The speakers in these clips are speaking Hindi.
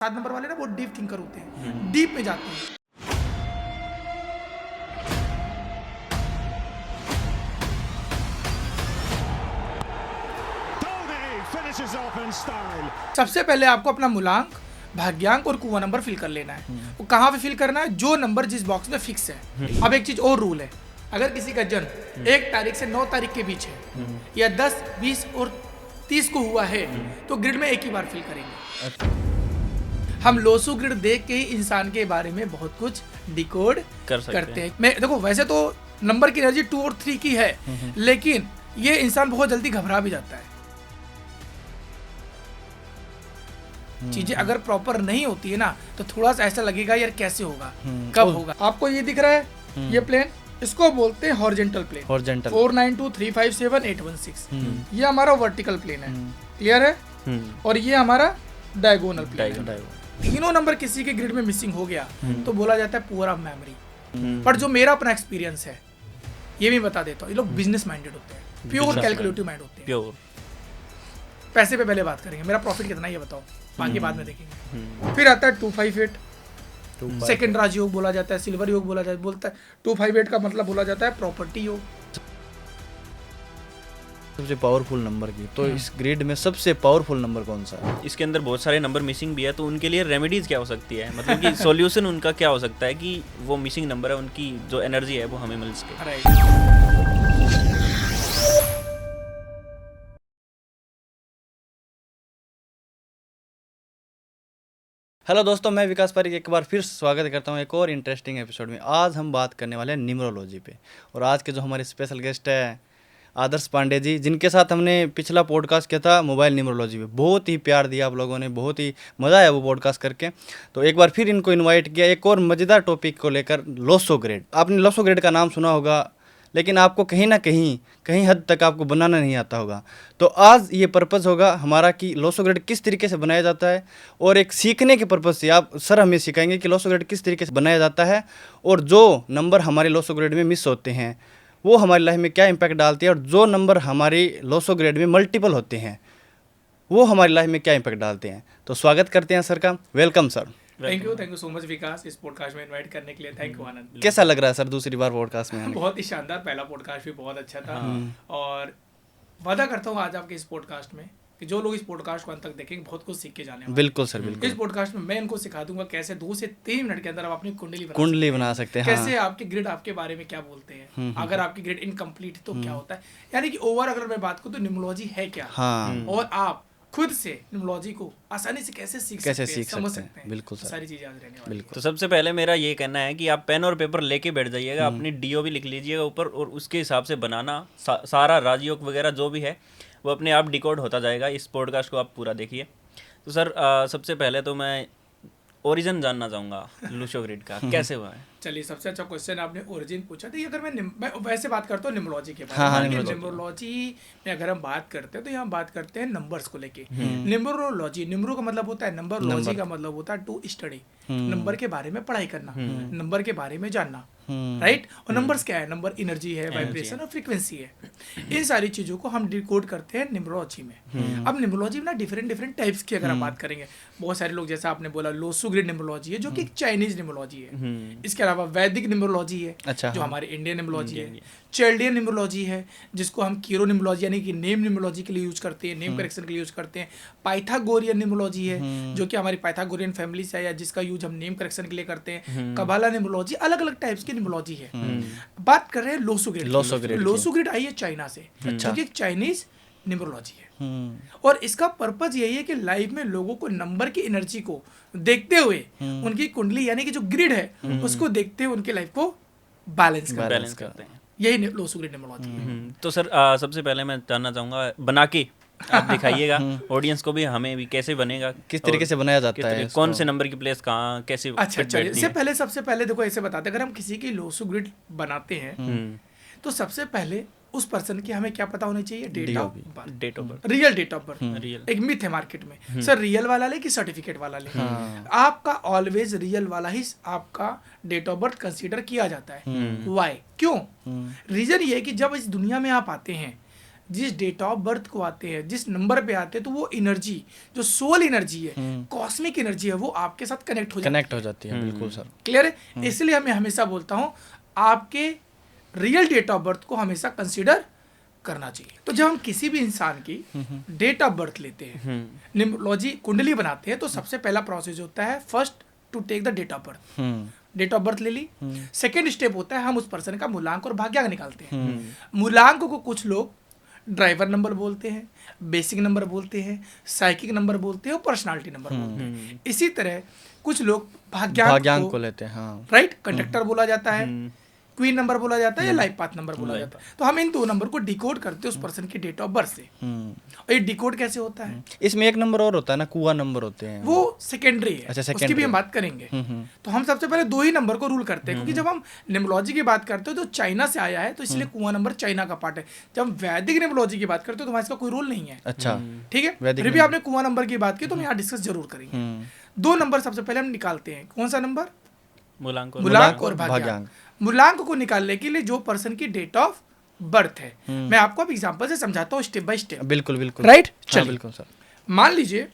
7 नंबर वाले ना वो डीप थिंकर होते हैं, डीप में जाते हैं। सबसे पहले आपको अपना मूलांक, भाग्यांक और कुआं नंबर फिल कर लेना है। वो कहाँ पे फिल करना है? जो नंबर जिस बॉक्स में फिक्स है। अब एक चीज और रूल है, अगर किसी का जन्म 1 तारीख से 9 तारीख के बीच है या 10, 20 और 30 को हुआ है तो ग्रिड में एक ही बार फिल करेंगे। हम लोसू ग्रिड देख के ही इंसान के बारे में बहुत कुछ डिकोड करते हैं। मैं देखो, वैसे तो नंबर की एनर्जी 2 और 3 की है, लेकिन ये इंसान बहुत जल्दी घबरा भी जाता है। चीजें अगर प्रॉपर नहीं होती है ना तो थोड़ा सा ऐसा लगेगा यार कैसे होगा, कब होगा। आपको ये दिख रहा है ये प्लेन, इसको बोलते हैं हॉरिजॉन्टल प्लेन। 492357816 ये हमारा वर्टिकल प्लेन है, क्लियर है। और ये हमारा डायगोनल प्लेन है। तीनों नंबर किसी के ग्रिड में मिसिंग हो गया तो बोला जाता है पुअर ऑफ मेमोरी। पर जो मेरा अपना एक्सपीरियंस है ये भी बता देता हूँ, ये लोग बिजनेस माइंडेड होते हैं, प्योर कैलकुलेटिव माइंड होते हैं। प्योर पैसे पे पहले बात करेंगे, मेरा प्रॉफिट कितना है ये बताओ, बाकी बाद में देखेंगे। फिर आता है 258, सेकंड राजयोग बोला जाता है, सिल्वर योग बोला जाता है। 258 का मतलब बोला जाता है प्रॉपर्टी योग। सबसे पावरफुल नंबर की तो इस ग्रिड में सबसे पावरफुल नंबर कौन सा है? इसके अंदर बहुत सारे नंबर मिसिंग भी है, तो उनके लिए रेमेडीज क्या हो सकती है, मतलब कि सॉल्यूशन उनका क्या हो सकता है कि वो मिसिंग नंबर है उनकी जो एनर्जी है वो हमें मिल सके। हेलो दोस्तों, मैं विकास पारिक एक बार फिर स्वागत करता हूं एक और इंटरेस्टिंग एपिसोड में। आज हम बात करने वाले हैं न्यूमरोलॉजी पे, और आज के जो हमारे स्पेशल गेस्ट है आदर्श पांडे जी, जिनके साथ हमने पिछला पॉडकास्ट किया था मोबाइल न्यूमरोलॉजी पे। बहुत ही प्यार दिया आप लोगों ने, बहुत ही मज़ा आया वो पॉडकास्ट करके। तो एक बार फिर इनको इनवाइट किया एक और मज़ेदार टॉपिक को लेकर, लोसो ग्रेड। आपने लोसो ग्रेड का नाम सुना होगा, लेकिन आपको कहीं ना कहीं हद तक आपको बनाना नहीं आता होगा। तो आज ये पर्पज़ होगा हमारा कि लोसो ग्रेड किस तरीके से बनाया जाता है, और एक सीखने के पर्पज़ से आप सर हमें सिखाएंगे कि लोसो ग्रेड किस तरीके से बनाया जाता है, और जो नंबर हमारे लोसो ग्रेड में मिस होते हैं वो हमारी लाइफ में क्या इम्पैक्ट डालते हैं, और जो नंबर हमारी लोसो ग्रेड में मल्टीपल होते हैं वो हमारी लाइफ में क्या इम्पैक्ट डालते हैं। तो स्वागत करते हैं सर का। Welcome sir. Thank you so much Vikas, इस पॉडकास्ट में इनवाइट करने के लिए। Thank you Anand. कैसा लग रहा है सर दूसरी बार पॉडकास्ट में? बहुत ही शानदार, पहला पॉडकास्ट भी बहुत अच्छा था। और वादा करता हूँ आज आपके इस पॉडकास्ट में कि जो लोग इस पॉडकास्ट को अंत तक देखेंगे बहुत कुछ सीख के जाने वाले। बिल्कुल सर, बिल्कुल। इस पॉडकास्ट में मैं इनको सिखा दूंगा कैसे 2 से 3 मिनट के अंदर आप अपनी कुंडली बना सकते हैं। कैसे आपके ग्रिड आपके बारे में क्या बोलते हैं, अगर आपकी ग्रिड इनकम्प्लीट तो क्या होता है, यानी कि ओवर अगर मैं बात करूँ तो न्यूमरोलॉजी है क्या, और आप खुद से न्यूमरोलॉजी को आसानी से कैसे सीख सकते हैं। बिल्कुल सर, सारी चीजें आज रहने वाली हैं। तो सबसे पहले मेरा ये कहना है कि आप पेन और पेपर लेके बैठ जाइएगा, अपनी डीओ भी लिख लीजिएगा ऊपर, और उसके हिसाब से बनाना सारा राजयोग वगैरह जो भी है वो अपने आप डिकोड होता जाएगा। इस पॉडकास्ट को आप पूरा देखिए। तो सर सबसे पहले तो मैं ओरिजिन जानना चाहूँगा लोसो ग्रिड का, कैसे हुआ है? चलिए, सबसे अच्छा क्वेश्चन आपने ओरिजिन पूछा। तो अगर मैं वैसे बात करता हूँ न्यूमरोलॉजी के बारे में। न्यूमरोलॉजी में अगर हम बात करते हैं तो यहाँ बात करते हैं नंबर्स को लेके। न्यूमरोलॉजी, न्यूमरो का मतलब होता है नंबर, लॉजी का मतलब होता है टू स्टडी, नंबर के बारे में पढ़ाई करना, नंबर के बारे में जानना, राइट। और नंबर्स क्या है? नंबर एनर्जी है, वाइब्रेशन और फ्रीक्वेंसी है। इन सारी चीजों को हम डिकोड करते हैं न्यूमरोलॉजी में। अब न्यूमरोलॉजी में ना डिफरेंट टाइप्स की अगर हम बात करेंगे, बहुत सारे लोग जैसा आपने बोला लोसो ग्रिड न्यूमरोलॉजी है जो कि चाइनीज न्यूमरोलॉजी है। इसके अलावा वैदिक न्यूमरोलॉजी है, अच्छा, जो हमारे इंडियन न्यूमरोलॉजी है। चैल्डियन न्यूमरोलॉजी है जिसको हम कीरो न्यूमरोलॉजी यानी कि नेम न्यूमरोलॉजी के लिए यूज करते हैं, नेम करेक्शन के लिए यूज करते हैं। पाइथागोरियन न्यूमरोलॉजी है जो कि हमारी पाइथागोरियन फैमिली से है, या जिसका यूज हम नेम करेक्शन के लिए करते हैं। कबाला न्यूमरोलॉजी, अलग अलग टाइप्स की न्यूमरोलॉजी है। बात कर रहे हैं लोसो ग्रिड। लोसो ग्रिड आई है चाइना से, जो कि चाइनीज न्यूमरोलॉजी है। और इसका पर्पज यही है कि लाइफ में लोगों को नंबर की एनर्जी को देखते हुए उनकी कुंडली यानी कि जो ग्रिड है उसको देखते हुए उनकी लाइफ को बैलेंस करते हैं। यही लोसो ग्रिड न्यूमरोलॉजी है। तो सर सबसे पहले मैं जानना चाहूँगा, बना के आप दिखाइएगा ऑडियंस को भी, हमें भी कैसे बनेगा, किस तरीके से बनाया जाता है, कौन से नंबर की प्लेस कहाँ कैसे। अच्छा, चलिए सबसे पहले देखो ऐसे बताते हैं, अगर हम किसी की लोसो ग्रिड बनाते हैं तो सबसे पहले उस पर्सन की हमें क्या पता होनी चाहिए? Date of birth, real date of birth. एक मिथ है मार्केट में, सर रियल वाला ले कि सर्टिफिकेट वाला ले। आपका ऑलवेज रियल वाला ही आपका डेट ऑफ बर्थ कंसीडर किया जाता है। वाई? क्यों? रीजन ये है कि जब इस दुनिया में आप आते हैं, जिस डेट ऑफ बर्थ को आते हैं, जिस नंबर पे आते हैं, तो वो एनर्जी जो सोल एनर्जी है, कॉस्मिक एनर्जी है, वो आपके साथ कनेक्ट हो जाती है। बिल्कुल सर, क्लियर है। इसलिए मैं हमेशा बोलता हूँ आपके रियल डेट ऑफ बर्थ को हमेशा कंसीडर करना चाहिए। तो जब हम किसी भी इंसान की डेट ऑफ बर्थ लेते हैं, न्यूमरोलॉजी कुंडली बनाते हैं, तो सबसे पहला प्रोसेस होता है first to take the date of birth. Date of birth ले ली। सेकेंड स्टेप होता है हम उस पर्सन का मूलांक और भाग्यांक निकालते हैं। मूलांक को कुछ लोग ड्राइवर नंबर बोलते हैं, बेसिक नंबर बोलते हैं, साइकिक नंबर बोलते हैं और पर्सनालिटी नंबर बोलते हैं। इसी तरह कुछ लोग भाग्यांक को लेते हैं, हाँ, राइट, कंडक्टर बोला जाता है, क्वीन नंबर बोला जाता है या लाइफ पाथ नंबर बोला जाता है। तो हम इन दो नंबर को डिकोड करते हैं उस पर्सन की डेट ऑफ बर्थ से। और ये डिकोड कैसे होता है? इसमें एक नंबर और होता है ना, कुआ नंबर होते हैं, वो सेकेंडरी है। अच्छा, उसकी भी हम बात करेंगे। तो हम सबसे पहले दो ही नंबर को रूल करते हैं, क्योंकि जब हम न्यूमरोलॉजी की बात करते हैं तो चाइना से आया है, तो इसलिए कुआ नंबर चाइना का पार्ट है। जब हम वैदिक न्यूमरोलॉजी की बात करते हैं तो वहाँ इसका कोई रूल नहीं है। अच्छा, ठीक है। फिर भी आपने कुआ नंबर की बात की तो हम यहाँ डिस्कस जरूर करेंगे। दो नंबर सबसे पहले हम निकालते हैं। कौन सा नंबर? मूलांक और भाग्यांक। मूलांक को निकालने के लिए जो पर्सन की डेट ऑफ बर्थ है, मैं आपको अब एग्जांपल से समझाता हूँ स्टेप बाय स्टेप। बिल्कुल बिल्कुल, राइट। चलिए, बिल्कुल सर। मान लीजिए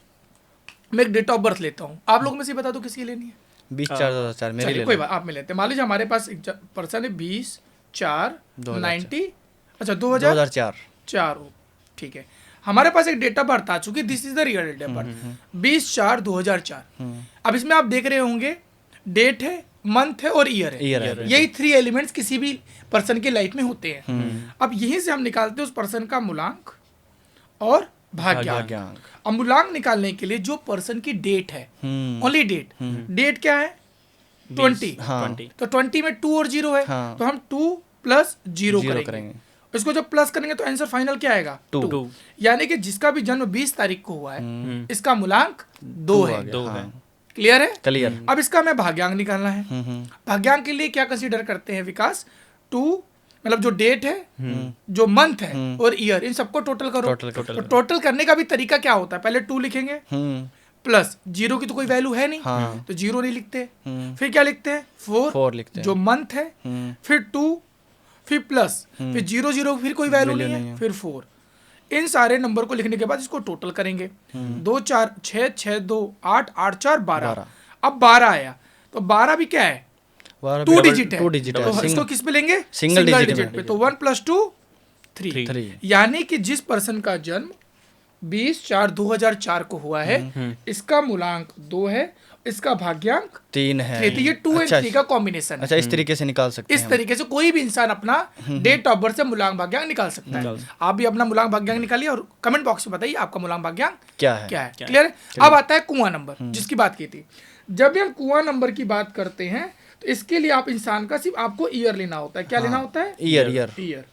मैं एक डेट ऑफ बर्थ लेता हूँ, आप लोगों में से बता दो किसकी लेनी है। 20/4/2004 मेरी ले लो। कोई बात, आप में लेते हैं। मान लीजिए हमारे पास एक पर्सन है 20/4/90, अच्छा 2004। ठीक है, हमारे पास एक डेट ऑफ बर्थ आ चुकी है। This is the real date of birth 20/4/2004। अब इसमें आप देख रहे होंगे डेट है, मंथ है और ईयर है। यही 3 एलिमेंट्स किसी भी पर्सन की लाइफ में होते हैं। अब यहीं से हम निकालते हैं उस पर्सन का मूलांक और भाग्यांक। अब मूलांक निकालने के लिए जो पर्सन की डेट है, ओनली डेट क्या है? 20। तो 20 में 2 और 0 है, तो हम 2 + 0 करेंगे। इसको जब प्लस करेंगे तो आंसर फाइनल क्या आएगा? 2। यानी कि जिसका भी जन्म 20 तारीख को हुआ है, इसका मूलांक 2 है। क्लियर है? क्लियर। अब इसका हमें भाग्यांक निकालना है। भाग्यांक के लिए क्या कंसीडर करते हैं विकास? 2 मतलब जो डेट है, जो मंथ है और ईयर, इन सबको टोटल करो। तो टोटल करने का भी तरीका क्या होता है? पहले 2 लिखेंगे, प्लस 0 की तो कोई वैल्यू है नहीं, तो 0 नहीं लिखते। फिर क्या लिखते हैं? 4 लिखते हैं, जो मंथ है, फिर 2, फिर प्लस, फिर 0 फिर कोई वैल्यू नहीं है, फिर 4। इन सारे नंबर को लिखने के बाद इसको टोटल करेंगे। 2 4 6 6 2 8 8 4 12। अब 12 आया, तो 12 भी क्या है? 2 डिजिट है। तो इसको किस पे लेंगे? सिंगल डिजिट पे। तो 1 + 2 3। यानी कि जिस पर्सन का जन्म 20/4/2004 को हुआ है, इसका मूलांक 2 है, इसका भाग्यांक 3 है। तो ये 2 और 3 का कॉम्बिनेशन है। अच्छा, इस तरीके से निकाल सकते हैं। इस तरीके से कोई भी इंसान अपना डेट ऑफ बर्थ से मूलांक भाग्यांक निकाल सकता है। आप भी अपना मूलांक भाग्यांक निकालिए और कमेंट बॉक्स में बताइए आपका मूलांक भाग्यांक क्या है। क्लियर है? अब आता है कुआं नंबर, जिसकी बात की थी। जब भी हम कुआं नंबर की बात करते हैं तो इसके लिए आप इंसान का सिर्फ आपको ईयर लेना होता है। क्या लेना होता है? ईयर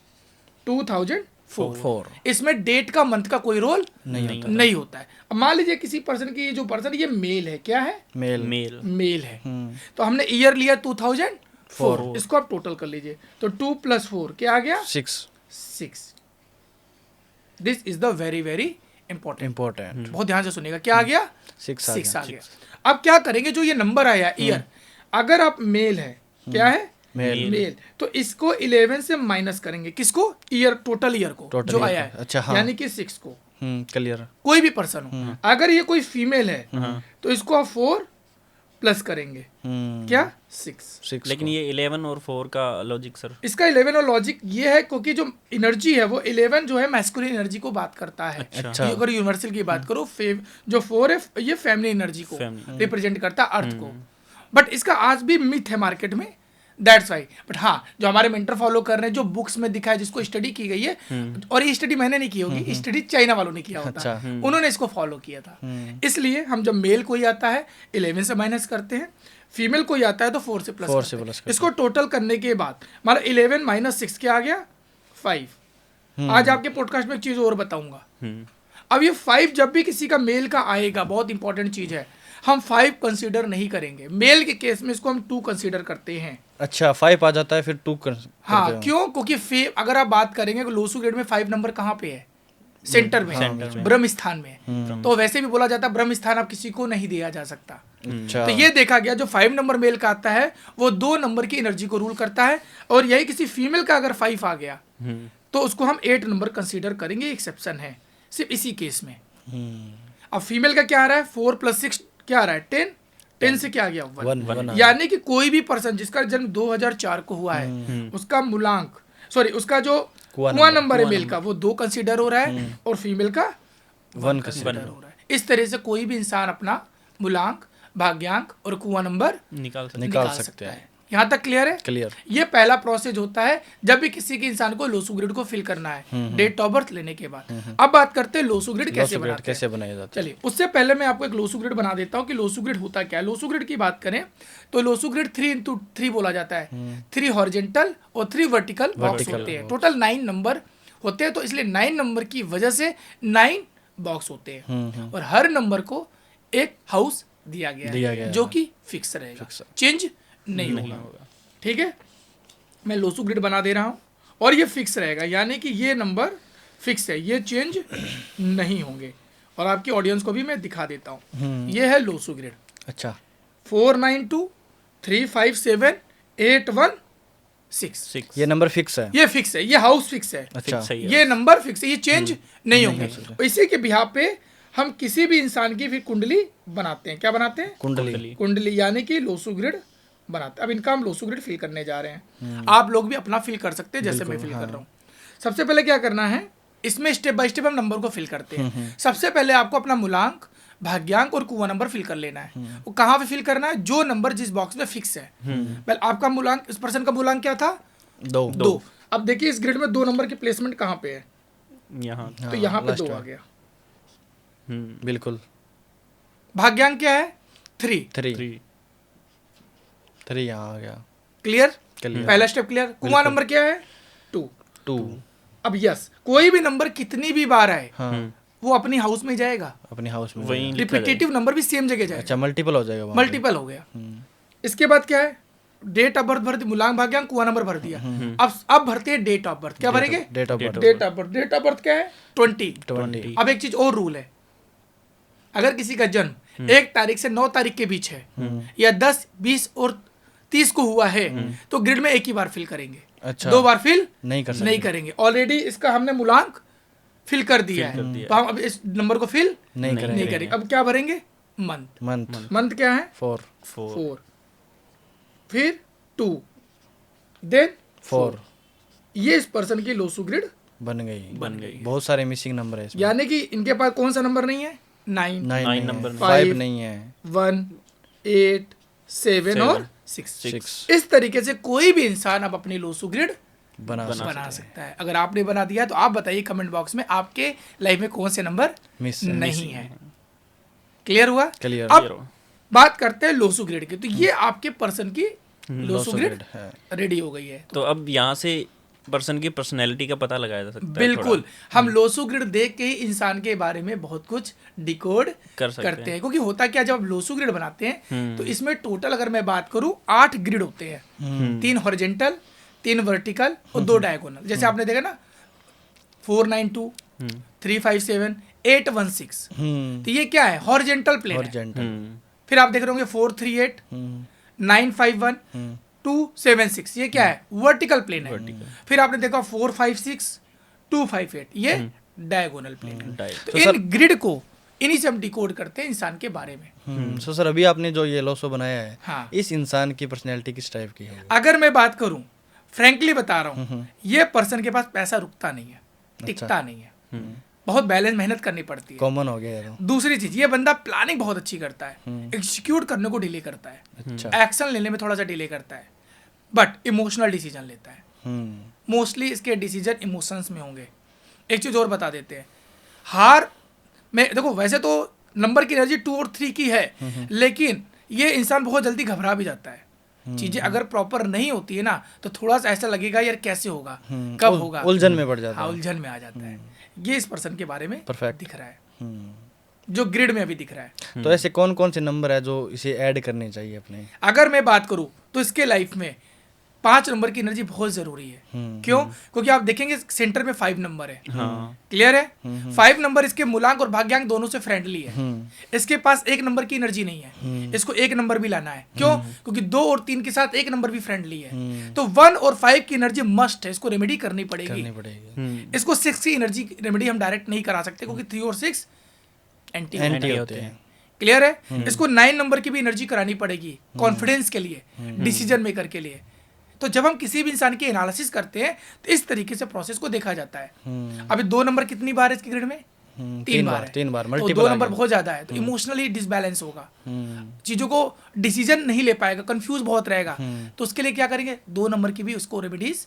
2004। इसमें डेट का, मंथ का कोई रोल नहीं होता है। अब मान लीजिए किसी पर्सन की, जो पर्सन ये मेल है, क्या है? मेल है। तो हमने ईयर लिया 2004, इसको आप टोटल कर लीजिए। तो 2 + 4 क्या आ गया? 6। This is the very very important. बहुत ध्यान से सुनिएगा। क्या आ गया? 6 आ गया। अब क्या करेंगे? जो ये नंबर आया ईयर, अगर आप मेल है, क्या है? मेल, तो इसको 11 से माइनस करेंगे। किसको? ईयर, टोटल ईयर को जो आया है। अच्छा, हाँ। यानी कि 6 को। क्लियर। कोई भी पर्सन हो, अगर ये कोई फीमेल है तो इसको आप 4 प्लस करेंगे। क्या? 6। लेकिन ये 11 और 4 का लॉजिक सर? इसका 11 और लॉजिक ये है क्योंकि जो एनर्जी है वो 11 जो है मैस्कुलिन एनर्जी को बात करता है। अच्छा। अगर यूनिवर्सल की बात करो, जो 4 है ये फेमिनिन एनर्जी को रिप्रेजेंट करता है, अर्थ को। बट इसका आज भी मिथ है मार्केट में, दैट्स वाई। बट हाँ, जो हमारे मेंटर फॉलो कर रहे हैं, जो बुक्स में दिखा है, जिसको स्टडी की गई है, और ये स्टडी मैंने नहीं की होगी, स्टडी चाइना वालों ने किया होता है। उन्होंने इसको फॉलो किया था। इसलिए हम जब मेल कोई आता है 11 से माइनस करते हैं, फीमेल कोई आता है तो 4 से प्लस। इसको टोटल करने के बाद हमारा 11 - 6 क्या आ गया? 5। आज आपके पॉडकास्ट में एक चीज और बताऊंगा। अब ये 5 जब भी किसी का मेल का आएगा, बहुत इंपॉर्टेंट चीज है, हम 5 कंसीडर नहीं करेंगे। मेल के केस में इसको हम 2 कंसीडर करते हैं। अच्छा, 5 आ जाता है फिर 2 कर। हाँ, क्यों? क्योंकि अगर आप बात करेंगे लोसू ग्रेड में 5 नंबर कहाँ पे है? सेंटर में, ब्रह्म स्थान में। तो वैसे भी बोला जाता है ब्रह्म स्थान अब किसी को नहीं दिया जा सकता। तो ये देखा गया जो 5 नंबर मेल का आता है वो 2 नंबर की एनर्जी को रूल करता है। और यही किसी फीमेल का अगर 5 आ गया तो उसको हम 8 नंबर कंसीडर करेंगे, एक्सेप्शन है सिर्फ इसी केस में। अब फीमेल का क्या आ रहा है, 4 + 6 क्या आ रहा है, 10, 10 से क्या आ गया, 1। यानी कि कोई भी पर्सन जिसका जन्म 2004 को हुआ है, उसका मूलांक उसका जो कुआं नंबर है मेल का, वो 2 कंसीडर हो रहा है और फीमेल का 1 कंसीडर हो रहा है। इस तरह से कोई भी इंसान अपना मूलांक, भाग्यांक और कुआं नंबर निकाल सकता है। यहाँ तक क्लियर है? क्लियर। ये पहला प्रोसेस होता है जब भी किसी के इंसान को लोसू ग्रिड को फिल करना है डेट ऑफ बर्थ लेने के बाद। अब बात करते हैं लोसू ग्रिड कैसे बनाया जाता है। चलिए उससे पहले मैं आपको एक लोसू ग्रिड बना देता हूँ कि लोसू ग्रिड होता क्या है। लोसू ग्रिड की बात करें तो लोसू ग्रिड 3x3 बोला जाता है। 3 हॉरिजेंटल और 3 वर्टिकल बॉक्स होते हैं। टोटल 9 नंबर होते हैं, तो इसलिए 9 नंबर की वजह से 9 बॉक्स होते हैं और हर नंबर को एक हाउस दिया गया है जो कि फिक्स रहेगा, चेंज नहीं होगा। ठीक है, मैं लोसू ग्रिड बना दे रहा हूँ और ये फिक्स रहेगा, यानी कि ये नंबर फिक्स है, ये चेंज नहीं होंगे। और आपकी ऑडियंस को भी मैं दिखा देता हूँ। ये है लोसू ग्रिड। अच्छा, 492 357 816 ये नंबर फिक्स है, ये फिक्स है, ये हाउस फिक्स है। अच्छा, ये नंबर फिक्स है, ये चेंज नहीं होंगे। इसी के बिहाफ पे हम किसी भी इंसान की फिर कुंडली बनाते हैं। क्या बनाते हैं? कुंडली, यानी कि लोसू ग्रिड बनाते हैं। अब इनका हम लोसू ग्रिड फिल करने जा रहे हैं। आप लोग भी अपना फिल कर सकते हैं जैसे मैं फिल कर रहा हूँ। सबसे पहले क्या करना है, इसमें स्टेप बाय स्टेप हम नंबर को फिल करते हैं। सबसे पहले आपको अपना मूलांक, भाग्यांक और कुआं नंबर फिल कर लेना है। वो कहाँ पे फिल करना है? जो नंबर जिस बॉक्स में फिक्स है। पहले आपका मूलांक, इस पर्सन का मूलांक क्या था? 2। अब देखिए इस ग्रिड में 2 नंबर की प्लेसमेंट कहाँ पे है? यहाँ। तो यहाँ पे 2 आ गया। बिल्कुल। भाग्यांक क्या है? 3 यहाँ आ गया। क्लियर? पहला स्टेप क्लियर। कुआं नंबर क्या है? 2। अब यस, कोई भी नंबर कितनी भी बार आए वो अपनी हाउस में जाएगा, अपनी हाउस में वही रिपीटेटिव नंबर भी सेम जगह जाएगा। अच्छा, मल्टीपल हो जाएगा, मल्टीपल हो गया। इसके बाद क्या है? डेट ऑफ बर्थ भर दी, मूलांक, भाग्यांक, कुआं नंबर भर दिया। अब भरते हैं डेट ऑफ बर्थ। क्या भरेंगे? Date of birth. Date of birth क्या है? 20। अब एक चीज और रूल है, अगर किसी का जन्म 1 तारीख से 9 तारीख के बीच है या 10, 20 और 30 को हुआ है तो ग्रिड में एक ही बार फिल करेंगे। अच्छा, 2 बार फिल नहीं करेंगे। ऑलरेडी इसका हमने मूलांक फिल कर दिया है, तो हम अब इस नंबर को फिल नहीं करेंगे। अब क्या भरेंगे? मंथ क्या है? 4। फिर 2, देन 4। ये इस पर्सन की लोसू ग्रिड बन गई। बहुत सारे मिसिंग नंबर है इसमें, यानी कि इनके पास कौन सा नंबर नहीं है? 9 नंबर, 5 नहीं है, 1, 8, 7 और 6। इस तरीके से कोई भी इंसान अब अपनी लोसू ग्रिड बना सकता है। अगर आपने बना दिया तो आप बताइए कमेंट बॉक्स में आपके लाइफ में कौन से नंबर मिस नहीं है। क्लियर हुआ? क्लियर। अब बात करते हैं लोसू ग्रिड की। तो ये आपके पर्सन की लोसू ग्रिड रेडी हो गई है। तो अब यहाँ से पर्सन की पर्सनैलिटी का पता लगाया जा सकता है। बिल्कुल, हम लोसू ग्रिड देख के ही इंसान के बारे में बहुत कुछ डिकोड करते हैं। क्योंकि होता क्या, जब आप लोसू ग्रिड बनाते हैं तो इसमें टोटल अगर मैं बात करूं 8 ग्रिड होते हैं। 3 हॉरिजेंटल, 3 वर्टिकल और 2 डायगोनल। जैसे आपने देखा ना 492 357 816, तो ये क्या है? हॉरिजेंटल प्लेन है। फिर आप देख रहे होंगे 438 951 276, ये क्या है? वर्टिकल प्लेन है। फिर आपने देखा 456 258, ये डायगोनल प्लेन है। तो इन ग्रिड को इन्हीं से हम डिकोड करते हैं इंसान के बारे में। सो सर, अभी आपने जो ये लोसो बनाया है, हाँ, इस इंसान की पर्सनैलिटी किस टाइप की है? अगर मैं बात करूं, फ्रैंकली बता रहा हूं, ये पर्सन के पास पैसा रुकता नहीं है, टिकता नहीं है, बहुत बैलेंस मेहनत करनी पड़ती है। कॉमन हो गया है। दूसरी चीज, ये बंदा प्लानिंग बहुत अच्छी करता है, एग्जीक्यूट करने को डिले करता है, एक्शन लेने में थोड़ा सा डिले करता है, बट इमोशनल डिसीजन लेता है। मोस्टली इसके डिसीजन इमोशंस में होंगे। एक चीज और बता देते हैं, हार में देखो वैसे तो नंबर की एनर्जी 2 और 3 की है, लेकिन ये इंसान बहुत जल्दी घबरा भी जाता है। चीजें अगर प्रॉपर नहीं होती है ना तो थोड़ा सा ऐसा लगेगा यार कैसे होगा, कब होगा, उलझन में पड़ जाता है। उलझन में आ जाता है। ये इस पर्सन के बारे में दिख रहा है, जो ग्रिड में अभी दिख रहा है। तो ऐसे कौन कौन से नंबर है जो इसे ऐड करने चाहिए अपने? अगर मैं बात करूं तो इसके लाइफ में 5 नंबर की एनर्जी बहुत जरूरी है। क्यों? क्योंकि आप देखेंगे सेंटर में 5 नंबर है। क्लियर है? 5 नंबर इसके मूलांक और भाग्यांक दोनों से फ्रेंडली है। इसके पास 1 नंबर की एनर्जी नहीं है, इसको 1 नंबर भी लाना है। क्यों? क्योंकि 2 और 3 के साथ 1 नंबर भी फ्रेंडली है। तो 1 और 5 की एनर्जी मस्ट है, इसको रेमेडी करनी पड़ेगी। इसको 6 की एनर्जी रेमेडी हम डायरेक्ट नहीं करा सकते, क्योंकि 3 और 6 एंटी होते हैं। क्लियर है? इसको 9 नंबर की भी एनर्जी करानी पड़ेगी कॉन्फिडेंस के लिए, डिसीजन मेकर के लिए। तो जब हम किसी भी इंसान की एनालिसिस करते हैं तो इस तरीके से प्रोसेस को देखा जाता है। अभी 2 नंबर कितनी बार है इसके ग्रिड में? 3 बार है। 3 बार तो 2 नंबर बहुत ज्यादा है, तो इमोशनली डिसबैलेंस होगा, चीजों को डिसीजन नहीं ले पाएगा, कंफ्यूज बहुत रहेगा। तो उसके लिए क्या करेंगे? 2 नंबर की भी उसको रेमेडीज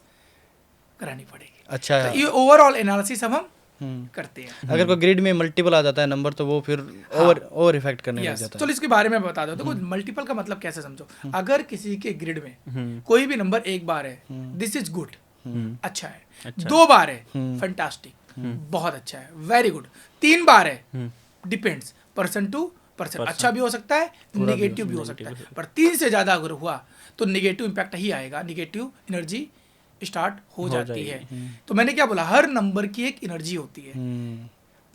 करानी पड़ेगी। अच्छा, तो ये ओवरऑल एनालिसिस हम करते हैं। अगर कोई ग्रिड में मल्टीपल आ जाता है नंबर, तो वो फिर ओवर इफेक्ट करने लग जाता है। चलो इसके बारे में बता दो। देखो मल्टीपल का मतलब कैसे समझो। अगर किसी के ग्रिड में कोई भी नंबर 1 बार है, दिस इज गुड, अच्छा है। 2 बार है, फैंटास्टिक, बहुत अच्छा है, वेरी गुड। 3 बार है, डिपेंड्स, पर्सन टू पर्सन, अच्छा भी हो सकता है, नेगेटिव भी हो सकता है। पर 3 से ज्यादा अगर हुआ तो नेगेटिव इंपैक्ट ही आएगा, नेगेटिव एनर्जी स्टार्ट हो जाती है। तो मैंने क्या बोला, हर नंबर की एक एनर्जी होती है,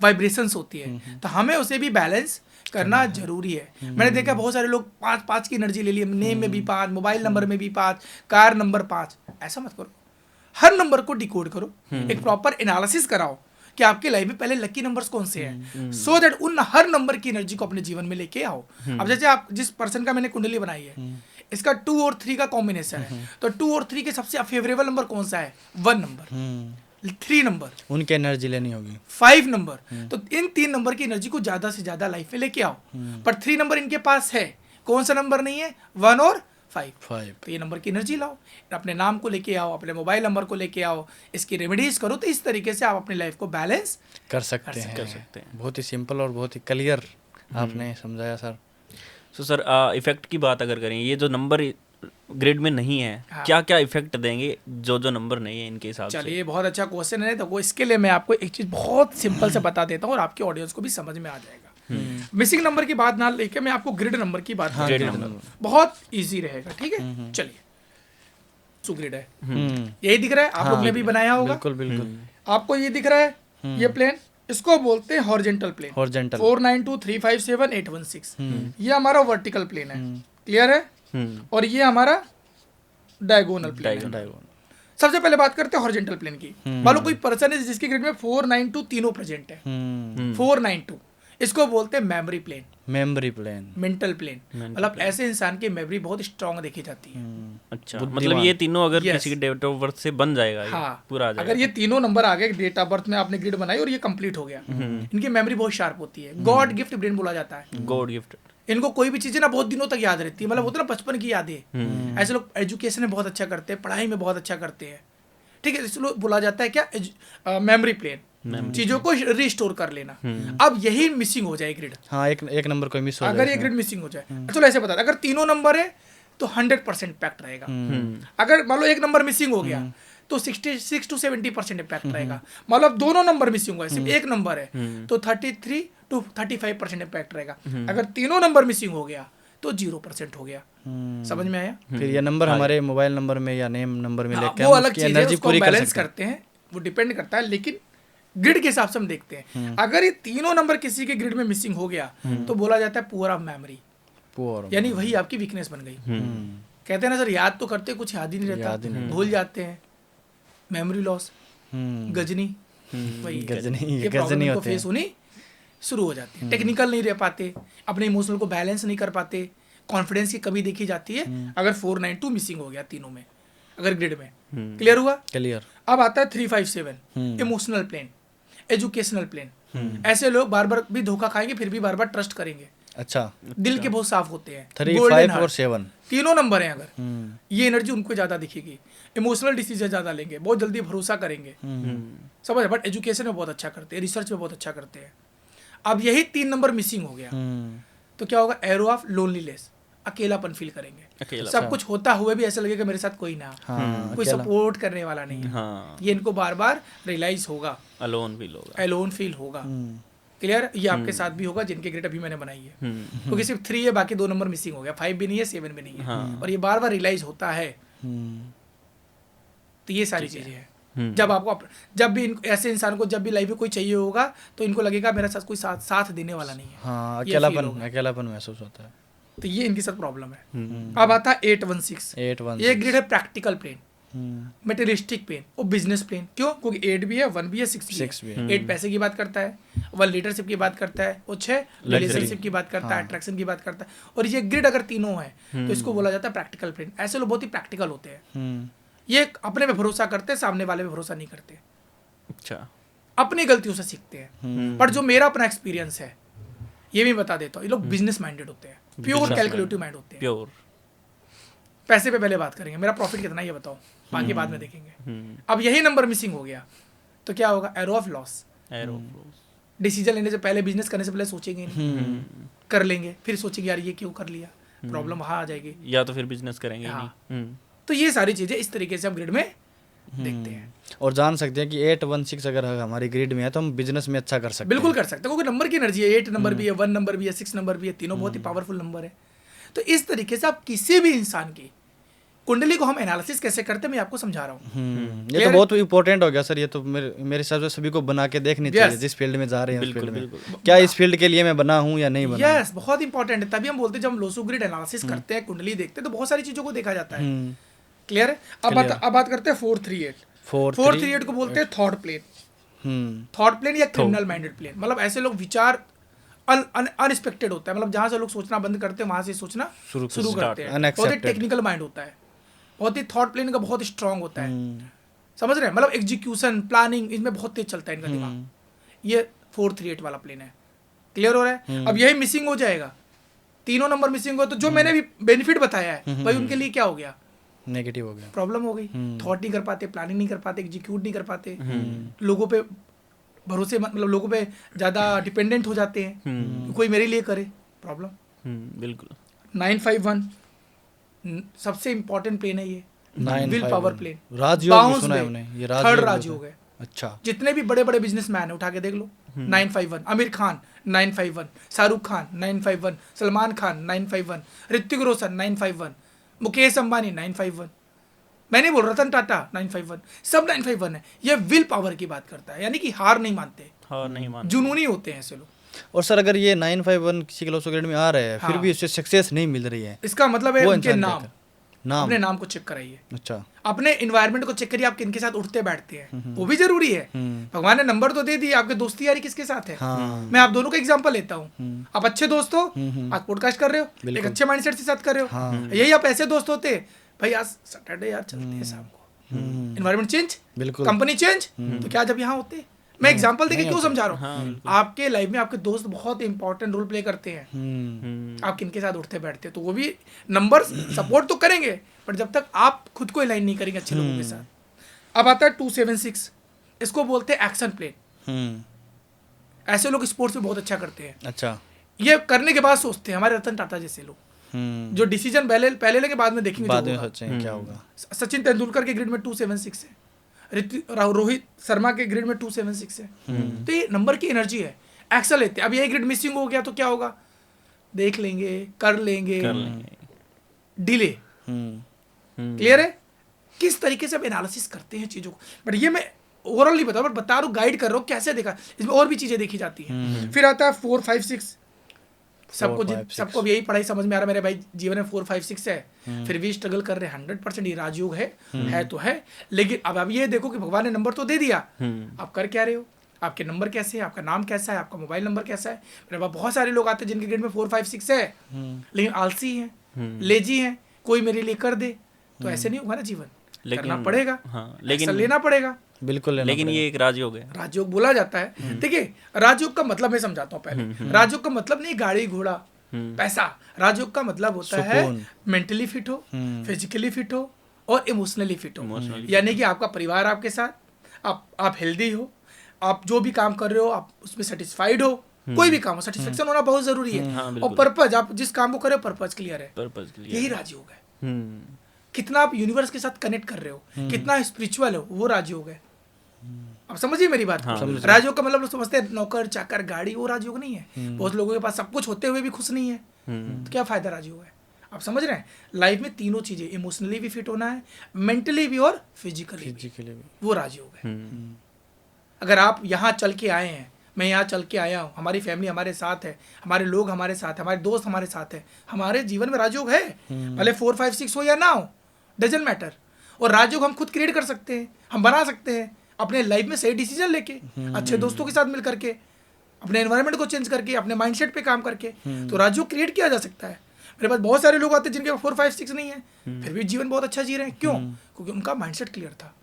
वाइब्रेशंस होती है, तो हमें उसे भी बैलेंस करना जरूरी है। मैंने देखा बहुत सारे लोग 5 की एनर्जी ले लिए, नेम में भी 5, मोबाइल नंबर में भी 5, कार नंबर 5। ऐसा मत करो, हर नंबर को डिकोड करो, एक प्रॉपर एनालिसिस कराओ कि आपके लाइफ में पहले लकी नंबर्स कौन से हैं, सो दैट उन हर नंबर की एनर्जी को अपने जीवन में लेके आओ। अब जैसे आप जिस पर्सन का मैंने कुंडली बनाई है, इसका 2 और 3 का कॉम्बिनेशन है, तो 2 और 3 के सबसे फेवरेबल नंबर कौन सा है? 1 नंबर, 3 नंबर, उनकी एनर्जी लेनी होगी, 5 नंबर। तो इन 3 नंबर की एनर्जी को ज्यादा से ज्यादा लाइफ में लेके आओ। पर 3 नंबर इनके पास है, कौन सा नंबर नहीं है? 1 और 5। तो ये नंबर की एनर्जी लाओ, अपने नाम को लेके आओ, अपने मोबाइल नंबर को लेके आओ, इसकी रेमेडीज करो। तो इस तरीके से आप अपनी लाइफ को बैलेंस कर सकते हैं। बहुत ही सिंपल और बहुत ही क्लियर आपने समझाया सर। सो सर, इफेक्ट की बात अगर करें, ये जो नंबर ग्रिड में नहीं है, क्या क्या इफेक्ट देंगे जो नंबर नहीं है इनके हिसाब से? चलिए, ये बहुत अच्छा क्वेश्चन है। तो वो इसके लिए मैं आपको एक चीज बहुत सिंपल से बता देता हूँ और आपके ऑडियंस को भी समझ में आ जाएगा। मिसिंग नंबर की बात ना लेके मैं आपको ग्रिड नंबर की बात बहुत इजी रहेगा। ठीक है, चलिए। ग्रिड है, यही दिख रहा है, आप लोग ने भी बनाया होगा। बिल्कुल बिल्कुल। आपको ये दिख रहा है, ये प्लेन, इसको बोलते हैं हॉरिजॉन्टल प्लेन। 492 357 816, ये हमारा वर्टिकल प्लेन है। क्लियर है? और ये हमारा डायगोनल प्लेन है। सबसे पहले बात करते हैं हॉरिजॉन्टल प्लेन की। मान लो कोई पर्सन है जिसके ग्रिड में 492 तीनों प्रेजेंट है। 492, इसको बोलते हैं मेमोरी प्लेन, मेंटल प्लेन। मतलब ऐसे इंसान की मेमोरी बहुत स्ट्रांग देखी जाती है। अच्छा, मतलब ये तीनों अगर किसी के डेट ऑफ बर्थ से बन जाएगा, हाँ, पूरा आ जाएगा। अगर ये तीनों नंबर आ गए डेट ऑफ बर्थ में, आपने ग्रिड बनाई और ये कंप्लीट हो गया, इनकी मेमोरी बहुत शार्प होती है। गॉड गिफ्ट ब्रेन बोला जाता है, गॉड गिफ्ट। इनको कोई भी चीजें ना बहुत दिनों तक याद रहती है, मतलब होता है ना बचपन की यादें। ऐसे लोग एजुकेशन में बहुत अच्छा करते हैं, पढ़ाई में बहुत अच्छा करते हैं। ठीक है, इसलिए बोला जाता है क्या, मेमोरी प्लेन, चीजों को रिस्टोर कर लेना। अब यही मिसिंग हो जाए ग्रिड, हाँ, एक नंबर कोई मिस हो जाए, अगर ये ग्रिड मिसिंग हो जाए, चलो ऐसे बता, अगर तीनों नंबर है तो 100% इम्पैक्ट रहेगा। अगर मान लो एक नंबर मिसिंग हो गया तो 66 to 70% इम्पैक्ट रहेगा। मतलब दोनों नंबर मिसिंग हुआ है, सिर्फ एक नंबर है तो 33 to 35% इम्पैक्ट रहेगा। अगर तीनों नंबर मिसिंग हो गया तो 0% हो गया। समझ में आया? फिर ये नंबर हमारे मोबाइल नंबर में या नेम नंबर में लेके वो अलग चीज है, उसको बैलेंस करते हैं, वो डिपेंड करता है। लेकिन ग्रिड के हिसाब से हम देखते हैं, अगर ये तीनों नंबर किसी के ग्रिड में मिसिंग हो गया तो बोला जाता है पुअर ऑफ मेमोरी, यानी वही आपकी वीकनेस बन गई। कहते हैं ना सर, याद तो करते, कुछ याद ही नहीं रहता, भूल जाते हैं, मेमोरी लॉस, गजनी, वही गजनी को फेस होनी शुरू हो जाती है। टेक्निकल नहीं रह पाते, अपने इमोशनल को बैलेंस नहीं कर पाते, कॉन्फिडेंस की कमी देखी जाती है अगर 492 मिसिंग हो गया तीनों में, अगर ग्रिड में। क्लियर हुआ? क्लियर। अब आता है 357, इमोशनल प्लेन, एजुकेशनल प्लेन। ऐसे लोग बार बार भी धोखा खाएंगे, फिर भी बार बार ट्रस्ट करेंगे। अच्छा, दिल के बहुत साफ होते हैं। 3, 5 और 7 तीनों नंबर हैं, अगर ये एनर्जी उनको ज्यादा दिखेगी, इमोशनल डिसीजन ज्यादा लेंगे, बहुत जल्दी भरोसा करेंगे, समझ। बट एजुकेशन में बहुत अच्छा करते हैं, रिसर्च में बहुत अच्छा करते हैं। अब यही 3 नंबर मिसिंग हो गया तो क्या होगा? एरो ऑफ लोनलीनेस, अकेलापन फील करेंगे। सब कुछ होता हुए भी ऐसा लगेगा मेरे साथ कोई ना, कोई सपोर्ट करने वाला नहीं है। ये इनको बार बार रियलाइज होगा, अलोन फील होगा। क्लियर? ये आपके साथ भी होगा जिनके ग्रिड अभी मैंने बनाई है, क्योंकि सिर्फ 3 है, बाकी 2 नंबर मिसिंग हो गया, 5 भी नहीं है, 7 भी नहीं है, और ये बार बार रियलाइज होता है। तो ये सारी चीज़ें हैं। जब आपको जब भी ऐसे इंसान को जब भी लाइफ में कोई चाहिए होगा तो इनको लगेगा मेरा साथ कोई साथ देने वाला नहीं है। हाँ, ये feel अकेलापन महसूस होता है। तो ये इनके साथ प्रॉब्लम है। अब आता है 816। ये ग्रेड है प्रैक्टिकल प्लेन, मटेरियलिस्टिक प्लेन और बिजनेस प्लेन। क्यों? क्योंकि 8 भी है, 1 भी है, 6 भी है। 8 पैसे की बात करता है, 1 लीडरशिप की बात करता है और 6 रिलेशनशिप की बात करता है, अट्रैक्शन की बात करता है। और ये ग्रिड अगर तीनों है तो इसको बोला जाता है प्रैक्टिकल प्लेन। ऐसे लोग बहुत ही प्रैक्टिकल होते हैं, ये अपने पे भरोसा करते हैं, सामने वाले पे भरोसा नहीं करते, अच्छा, अपनी गलतियों से सीखते हैं। पर जो मेरा अपना एक्सपीरियंस है ये भी बता देता हूँ, ये लोग बिजनेस माइंडेड होते हैं, प्योर कैलकुलेटिव माइंड होते हैं। प्योर पैसे पे पहले बात करेंगे, मेरा प्रॉफिट कितना है ये बताओ, बाकी बाद में देखेंगे। अब यही नंबर मिसिंग हो गया तो क्या होगा? Arrow of loss. डिसीजन लेने से पहले, बिजनेस करने से पहले सोचेंगे नहीं, कर लेंगे, फिर सोचेंगे यार ये क्यों कर लिया, प्रॉब्लम वहाँ आ जाएगी, या तो फिर बिजनेस करेंगे ही हाँ। नहीं। तो ये सारी चीजें इस तरीके से हम ग्रिड में देखते हैं और जान सकते हैं कि 816 अगर हमारी ग्रिड में है तो हम बिजनेस में अच्छा कर सकते हैं। बिल्कुल कर सकते हैं, क्योंकि नंबर की एनर्जी है। 8 नंबर भी है, 1 नंबर भी है, 6 नंबर भी है, तीनों बहुत ही पावरफुल नंबर है। तो इस तरीके से आप किसी भी इंसान की कुंडली को हम एनालिसिस कैसे करते हैं मैं आपको समझा रहा हूँ। ये तो बहुत इंपॉर्टेंट हो गया सर। ये तो मेरे हिसाब से सभी को बना के देखनी चाहिए, जिस फील्ड में जा रहे हैं उस फील्ड में क्या इस फील्ड के लिए मैं बना हूँ या नहीं बना। यस, बहुत इंपॉर्टेंट है। तभी हम बोलते हैं जब हम लोसो ग्रिड एनालिसिस करते हैं, कुंडली देखते हैं, तो बहुत सारी चीजों को देखा जाता है। क्लियर है? अब बात करते हैं 438। 438 को बोलते हैं थॉट प्लेन। थॉट प्लेन या क्रिमिनल माइंडेड प्लेन, मतलब ऐसे लोग विचार अनएक्सपेक्टेड होता है, मतलब जहां से लोग सोचना बंद करते हैं वहां से सोचना शुरू करते हैं। बहुत ही टेक्निकल माइंड होता है, बहुत ही थॉट प्लेन का बहुत स्ट्रांग होता है, समझ रहे हैं? मतलब एग्जीक्यूशन, प्लानिंग, इसमें बहुत तेज चलता है इनका दिमाग। ये 438 वाला प्लेन है। क्लियर हो रहा है? अब यही मिसिंग हो जाएगा, तीनों नंबर मिसिंग हो तो जो मैंने भी बेनिफिट बताया है भाई उनके लिए क्या हो गया? नेगेटिव हो गया, प्रॉब्लम हो गई। थॉट नहीं कर पाते, प्लानिंग नहीं कर पाते, एग्जीक्यूट नहीं कर पाते, लोगों पे भरोसे, मतलब लोगों पे ज्यादा डिपेंडेंट हो जाते हैं, कोई मेरे लिए करे, प्रॉब्लम। बिल्कुल। 951 सबसे इंपॉर्टेंट प्लेन है ये, विल पावर प्लेन। राजयोग सुना है हमने, ये थर्ड राजयोग है। अच्छा, जितने भी बड़े बड़े बिजनेसमैन है उठा के देख लो, 951। आमिर खान 951, शाहरुख खान 951, सलमान खान 951, ऋतिक रोशन 951, मुकेश अंबानी 951, मैं नहीं बोल रतन टाटा 951, सब 951 है। ये विल पावर की बात करता है, यानी कि हार नहीं मानते, हार नहीं मानते, जुनूनी होते हैं ऐसे लोग। और सर अगर ये 951 किसी के लोसो ग्रेड में आ रहे हैं फिर भी उससे सक्सेस नहीं मिल रही है, इसका मतलब है उनके नाम, अपने नाम को चेक कराइए। अच्छा, अपने इन्वायरमेंट को चेक करिए, आप किनके साथ उठते बैठते हैं, वो भी जरूरी है। भगवान ने नंबर तो दे दिए, आपके दोस्ती यारी किसके साथ है। मैं आप दोनों का एग्जांपल लेता हूँ। आप अच्छे दोस्त हो, आप पॉडकास्ट कर रहे हो, एक अच्छे माइंडसेट के साथ कर रहे हो। यही आप ऐसे दोस्त होते भाई, आज सैटरडे यार चलते हैं शाम को, इन्वायरमेंट चेंज, कंपनी चेंज, तो क्या जब यहाँ होते? मैं एग्जांपल देके क्यों समझा रहा हूँ? आपके लाइफ में आपके दोस्त बहुत इंपॉर्टेंट रोल प्ले करते हैं। आप किनके साथ उठते बैठते हैं, तो वो भी नंबर सपोर्ट तो करेंगे, पर जब तक आप खुद को अलाइन नहीं करेंगे अच्छे लोगों के साथ। अब आता है 276, इसको बोलते हैं एक्शन प्लेन। ऐसे लोग स्पोर्ट्स में बहुत अच्छा करते हैं। अच्छा, ये करने के बाद सोचते हैं, हमारे रतन टाटा जैसे लोग जो डिसीजन पहले लेके बाद में देखेंगे बाद में सोचेंगे क्या होगा। सचिन तेंदुलकर के ग्रिड में 276 है, रोहित शर्मा के ग्रिड में 276 है। तो ये नंबर की एनर्जी है, एक्शन लेते हैं। अब यही ग्रिड मिसिंग हो गया तो क्या होगा? देख लेंगे, कर लेंगे, डिले। क्लियर है? किस तरीके से अब एनालिसिस करते हैं चीजों को, बट ये मैं ओवरऑल नहीं बता, बट बता रहा हूँ, गाइड कर रहा हूँ कैसे देखा। इसमें और भी चीजें देखी जाती हैं। फिर आता है 4, 5, 6। सबको अब यही पढ़ाई समझ में आ रहा है, मेरे भाई जीवन में 4, 5, 6 है, फिर भी स्ट्रगल कर रहे हैं। 100% ये राजयोग है तो है, लेकिन अब ये देखो कि भगवान ने नंबर तो दे दिया, आप कर क्या रहे हो? आपके नंबर कैसे है, आपका नाम कैसा है, आपका मोबाइल नंबर कैसा है? मेरे पास बहुत सारे लोग आते हैं जिनके ग्रेड में 4, 5, 6 है, लेकिन आलसी हैं, लेजी हैं, कोई मेरे लिए कर दे, तो ऐसे नहीं होगा ना जीवन, करना पड़ेगा, लेकिन लेना पड़ेगा। बिल्कुल, लेकिन ये एक राजयोग है, राजयोग बोला जाता है। देखिए, राजयोग का मतलब मैं समझाता हूँ पहले। राजयोग का मतलब नहीं गाड़ी घोड़ा पैसा, राजयोग का मतलब होता है मेंटली फिट हो, फिजिकली फिट हो और इमोशनली फिट हो। यानी कि आपका परिवार आपके साथ, आप हेल्दी हो, आप जो भी काम कर रहे हो आप उसमें सेटिस्फाइड हो। कोई भी काम हो, सेटिस्फेक्शन होना बहुत जरूरी है। और पर्पज, आप जिस काम को कर रहे हो पर्पज क्लियर है, यही राजयोग है। कितना आप यूनिवर्स के साथ कनेक्ट कर रहे हो, कितना स्पिरिचुअल हो, वो राजयोग है। अब समझिए मेरी बात। राजयोग का मतलब लोग समझते हैं नौकर चाकर गाड़ी, वो राजयोग नहीं है। बहुत लोगों के पास सब कुछ होते हुए भी खुश नहीं है, तो क्या फायदा राजयोग है? आप समझ रहे हैं, लाइफ में तीनों चीजें, इमोशनली भी फिट होना है, मेंटली भी और फिजिकली भी, वो राजयोग है। अगर आप यहाँ चल के आए हैं, मैं यहाँ चल के आया हूँ, हमारी फैमिली हमारे साथ है, हमारे लोग हमारे साथ है, हमारे दोस्त हमारे साथ है, हमारे जीवन में राजयोग है, भले 4, 5, 6 हो या ना हो, डजेंट मैटर। और राजयोग हम खुद क्रिएट कर सकते हैं, हम बना सकते हैं अपने लाइफ में सही डिसीजन लेके, अच्छे दोस्तों के साथ मिल करके, अपने एनवायरनमेंट को चेंज करके, अपने माइंडसेट पे काम करके, तो राजयोग क्रिएट किया जा सकता है। मेरे पास बहुत सारे लोग आते हैं जिनके 4, 5, 6 नहीं है, फिर भी जीवन बहुत अच्छा जी रहे हैं। क्यों? क्योंकि उनका माइंडसेट क्लियर था।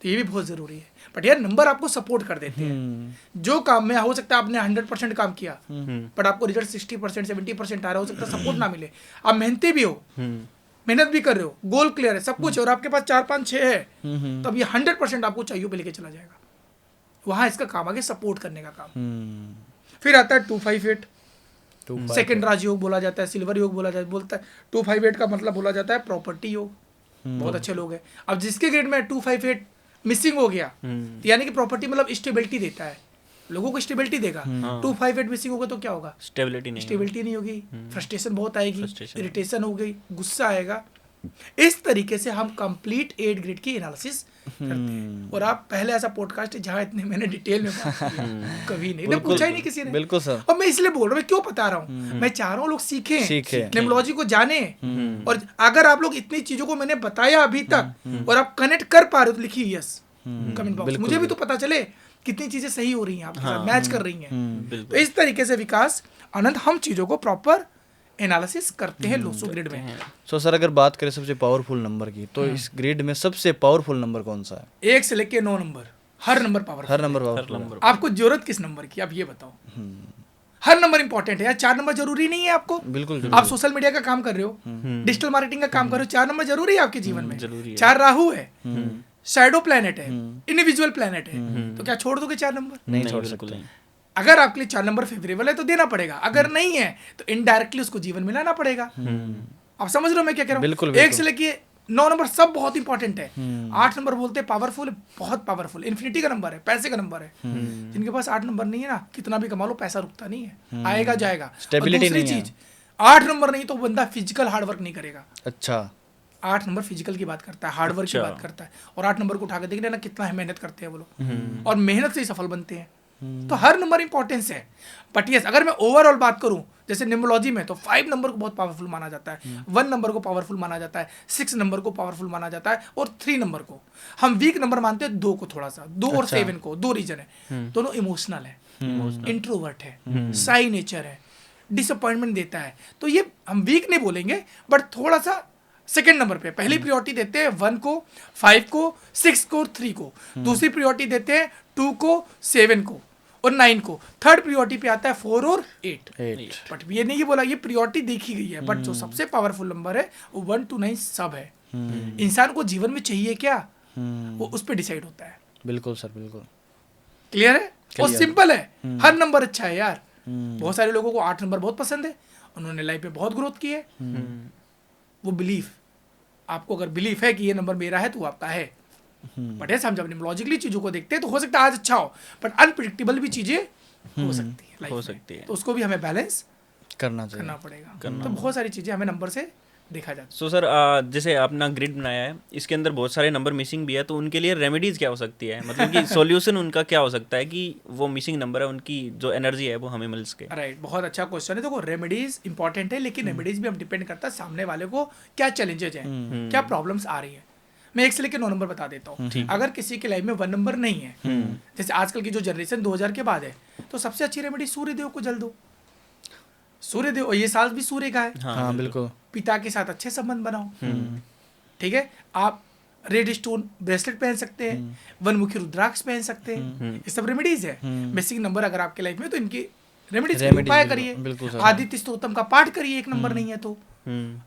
तो ये भी बहुत जरूरी है। बट यार नंबर आपको सपोर्ट कर देते हैं। जो काम में हो सकता है आपने 100% काम किया, बट आपको रिजल्ट 60%, 70% आ रहा हो सकता है, सपोर्ट ना मिले, आप मेहनती भी हो, मेहनत भी कर रहे हो, गोल क्लियर है, सब कुछ है, और आपके पास 4, 5, 6 है, तो अब ये 100% आपको चाहिए पे लेके चला जाएगा। वहां इसका काम आगे सपोर्ट करने का काम। फिर आता है 258, सेकंड राजयोग बोला जाता है, सिल्वर योग बोला बोलता है। 258 का मतलब बोला जाता है प्रॉपर्टी योग। बहुत अच्छे लोग हैं। अब जिसके ग्रेड में 258 मिसिंग हो गया, तो यानी कि प्रॉपर्टी मतलब स्टेबिलिटी देता है, लोगों को स्टेबिलिटी देगा। 258 मिसिंग होगा तो क्या होगा? स्टेबिलिटी नहीं होगी, फ्रस्ट्रेशन बहुत आएगी, इरिटेशन हो गई, गुस्सा आएगा। इस तरीके से हम कंप्लीट 8 ग्रेड की एनालिसिस करते हैं। और आप पहले ऐसा पॉडकास्ट जहाँ इतने मैंने डिटेल में बात किया कभी नहीं, पूछा ही नहीं किसी ने। बिल्कुल सर। और मैं इसलिए बोल रहा हूँ, मैं क्यों बता रहा हूँ, मैं चाह रहा हूँ लोग सीखें, न्यूमरोलॉजी को जाने। और अगर आप लोग इतनी चीजों को मैंने बताया अभी तक और आप कनेक्ट कर पा रहे हो तो लिखिए यस कमेंट बॉक्स, मुझे भी तो पता चले कितनी चीजें सही हो रही हैं, आपके साथ मैच कर रही हैं। तो इस तरीके से विकास आनंद हम चीजों को प्रॉपर एनालिसिस करते हैं लोसो ग्रिड में। सो सर अगर बात करें सबसे पावरफुल नंबर की, तो इस ग्रिड में सबसे पावरफुल नंबर कौन सा है? 1 से लेके 9 नंबर, हर नंबर पावरफुल। हर नंबर पावरफुल। आपको जरूरत किस नंबर की, आप ये बताओ। हर नंबर इंपॉर्टेंट है यार, 4 नंबर जरूरी नहीं है आपको। बिल्कुल। आप सोशल मीडिया का काम कर रहे हो, डिजिटल मार्केटिंग का काम कर रहे हो, 4 नंबर जरूरी है आपके जीवन में। 4 राहु है, शैडो प्लैनेट है, इंडिविजुअल प्लैनेट है, तो क्या छोड़ दोगे 4 नंबर? नहीं छोड़ सकते। अगर आपके लिए 4 नंबर फेवरेबल है तो देना पड़ेगा, अगर नहीं है तो इनडायरेक्टली उसको जीवन में लाना पड़ेगा। आप समझ रहे हो मैं क्या कह रहा हूँ? बिल्कुल। 1 से लेके 9 नंबर सब बहुत इंपॉर्टेंट है। 8 नंबर बोलते हैं पावरफुल, बहुत पावरफुल, इन्फिनिटी का नंबर है, पैसे का नंबर है। जिनके पास 8 नंबर नहीं है ना, कितना भी कमा लो पैसा रुकता नहीं है, आएगा जाएगा। स्टेबिलिटी नहीं है। 8 नंबर नहीं तो बंदा फिजिकल हार्डवर्क नहीं करेगा। अच्छा, 8 नंबर फिजिकल की बात करता है, हार्डवर्क की बात करता है। और 8 नंबर को उठा के देख लेना कितना मेहनत करते हैं वो लोग, और मेहनत से ही सफल बनते हैं। तो हर नंबर इंपॉर्टेंस है। बट यस, अगर मैं ओवरऑल बात करूं, जैसे न्यूमरोलॉजी में तो 5 नंबर को बहुत पावरफुल माना जाता है, 1 नंबर को पावरफुल माना जाता है, 6 नंबर को पावरफुल माना जाता है, और 3 नंबर को हम वीक नंबर मानते हैं। 2 को थोड़ा सा, 2 और 7 को, 2 रीजन है, दोनों इमोशनल है, इंट्रोवर्ट है, साई नेचर है, डिसअपॉइंटमेंट देता है। तो ये हम वीक नहीं बोलेंगे, बट थोड़ा सा सेकेंड नंबर पे पहली प्रियोरिटी देते हैं 1 को, 5 को, 6 को और 3 को। दूसरी प्रियोरिटी देते हैं 2 को, 7 को और 9 को। थर्ड प्रियोरिटी पे आता है 4 और 8। बट ये नहीं बोला ये प्रियोरिटी देखी गई है, बट जो सबसे पावरफुल नंबर है वो 1 to 9 सब है। इंसान को जीवन में चाहिए क्या, वो उस पर डिसाइड होता है। बिल्कुल सर, बिल्कुल क्लियर है, वो सिंपल है। हर नंबर अच्छा है यार। बहुत सारे लोगों को 8 नंबर बहुत पसंद है, उन्होंने लाइफ में बहुत ग्रोथ की है। वो बिलीफ, आपको अगर बिलीफ है कि ये नंबर मेरा है तो वो आपका है। बट ऐसा हम जब न्यूमरोलॉजिकली चीजों को देखते हैं तो हो सकता है आज अच्छा हो, बट अनप्रिडिक्टेबल भी चीजें हो सकती है लाइफ में। तो उसको भी हमें बैलेंस करना पड़ेगा। तो बहुत सारी चीजें हमें नंबर से देखा जाता है। सो सर, जैसे आपने ग्रिड बनाया है, इसके अंदर बहुत सारे नंबर मिसिंग भी है, तो उनके लिए रेमेडीज क्या हो सकती है, मतलब कि सॉल्यूशन उनका क्या हो सकता है कि वो मिसिंग नंबर है उनकी जो एनर्जी है वो हमें मिल सके? राइट, बहुत अच्छा क्वेश्चन है। देखो रेमेडीज इंपॉर्टेंट है, लेकिन रेमेडीज भी हम डिपेंड करता है सामने वाले को क्या चैलेंजेज हैं, क्या प्रॉब्लम्स आ रही है। मैं 1 से लेकर 9 नंबर बता देता हूँ। अगर किसी के लाइफ में 1 नंबर नहीं है, जैसे आजकल की जो जनरेशन 2000 के बाद है, तो सबसे अच्छी रेमेडी सूर्यदेव को जल दो। सूर्यदेव, ये साल भी सूर्य का है। हाँ बिल्कुल। पिता के साथ अच्छे संबंध बनाओ, ठीक है। आप रेड स्टोन ब्रेसलेट पहन सकते हैं, वनमुखी रुद्राक्ष पहन सकते हैं, ये सब रेमेडीज है। बेसिक नंबर अगर आपके लाइफ में, तो इनकी रेमेडीज उपाय करिए। आदित्य स्तोत्रम का पाठ करिए, 1 नंबर नहीं है तो।